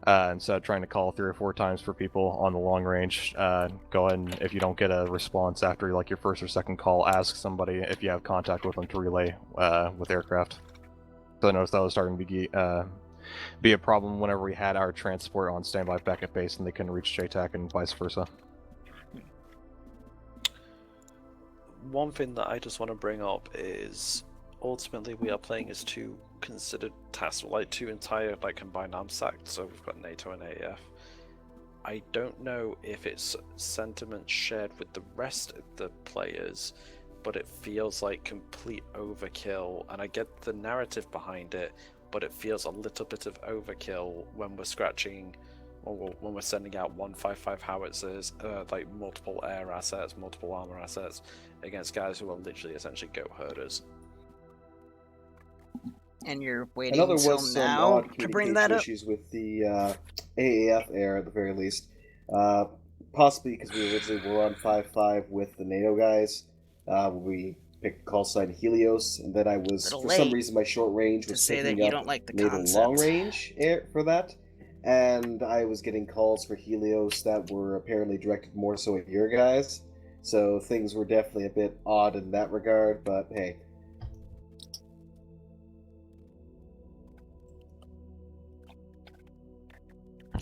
instead of trying to call 3 or 4 times for people on the long range, go ahead and if you don't get a response after like your first or second call, ask somebody if you have contact with them to relay with aircraft. So I noticed that was starting to be a problem whenever we had our transport on standby back at base and they couldn't reach JTAC and vice versa. One thing that I just want to bring up is ultimately we are playing as 2 considered tasks, like 2 entire like combined arms sacked, so we've got NATO and AAF. I don't know if it's sentiment shared with the rest of the players, but it feels like complete overkill, and I get the narrative behind it, but it feels a little bit of overkill when we're scratching, or when we're sending out 155 howitzers, like multiple air assets, multiple armor assets, against guys who are literally essentially goat herders. And you're waiting I know there until was some now odd to bring that communication up? issues with the AAF air at the very least. Possibly because we originally were on 5-5 with the NATO guys. We picked call sign Helios, and then I was, Little for some late reason, my short range to was say that picking you up don't like the NATO concept. long range air for that. And I was getting calls for Helios that were apparently directed more so at your guys. So things were definitely a bit odd in that regard, but hey.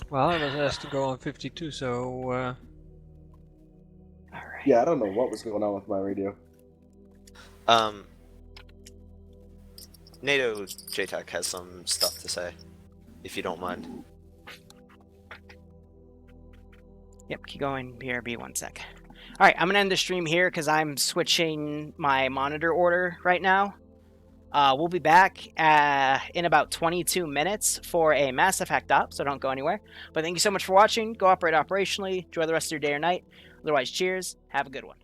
Well, I was asked to go on 52, so. Yeah, I don't know what was going on with my radio. NATO JTAC has some stuff to say, if you don't mind. Yep, keep going. BRB, 1 sec. Alright, I'm going to end the stream here because I'm switching my monitor order right now. We'll be back in about 22 minutes for a Mass Effect op, so don't go anywhere. But thank you so much for watching. Go operate operationally. Enjoy the rest of your day or night. Otherwise, cheers. Have a good one.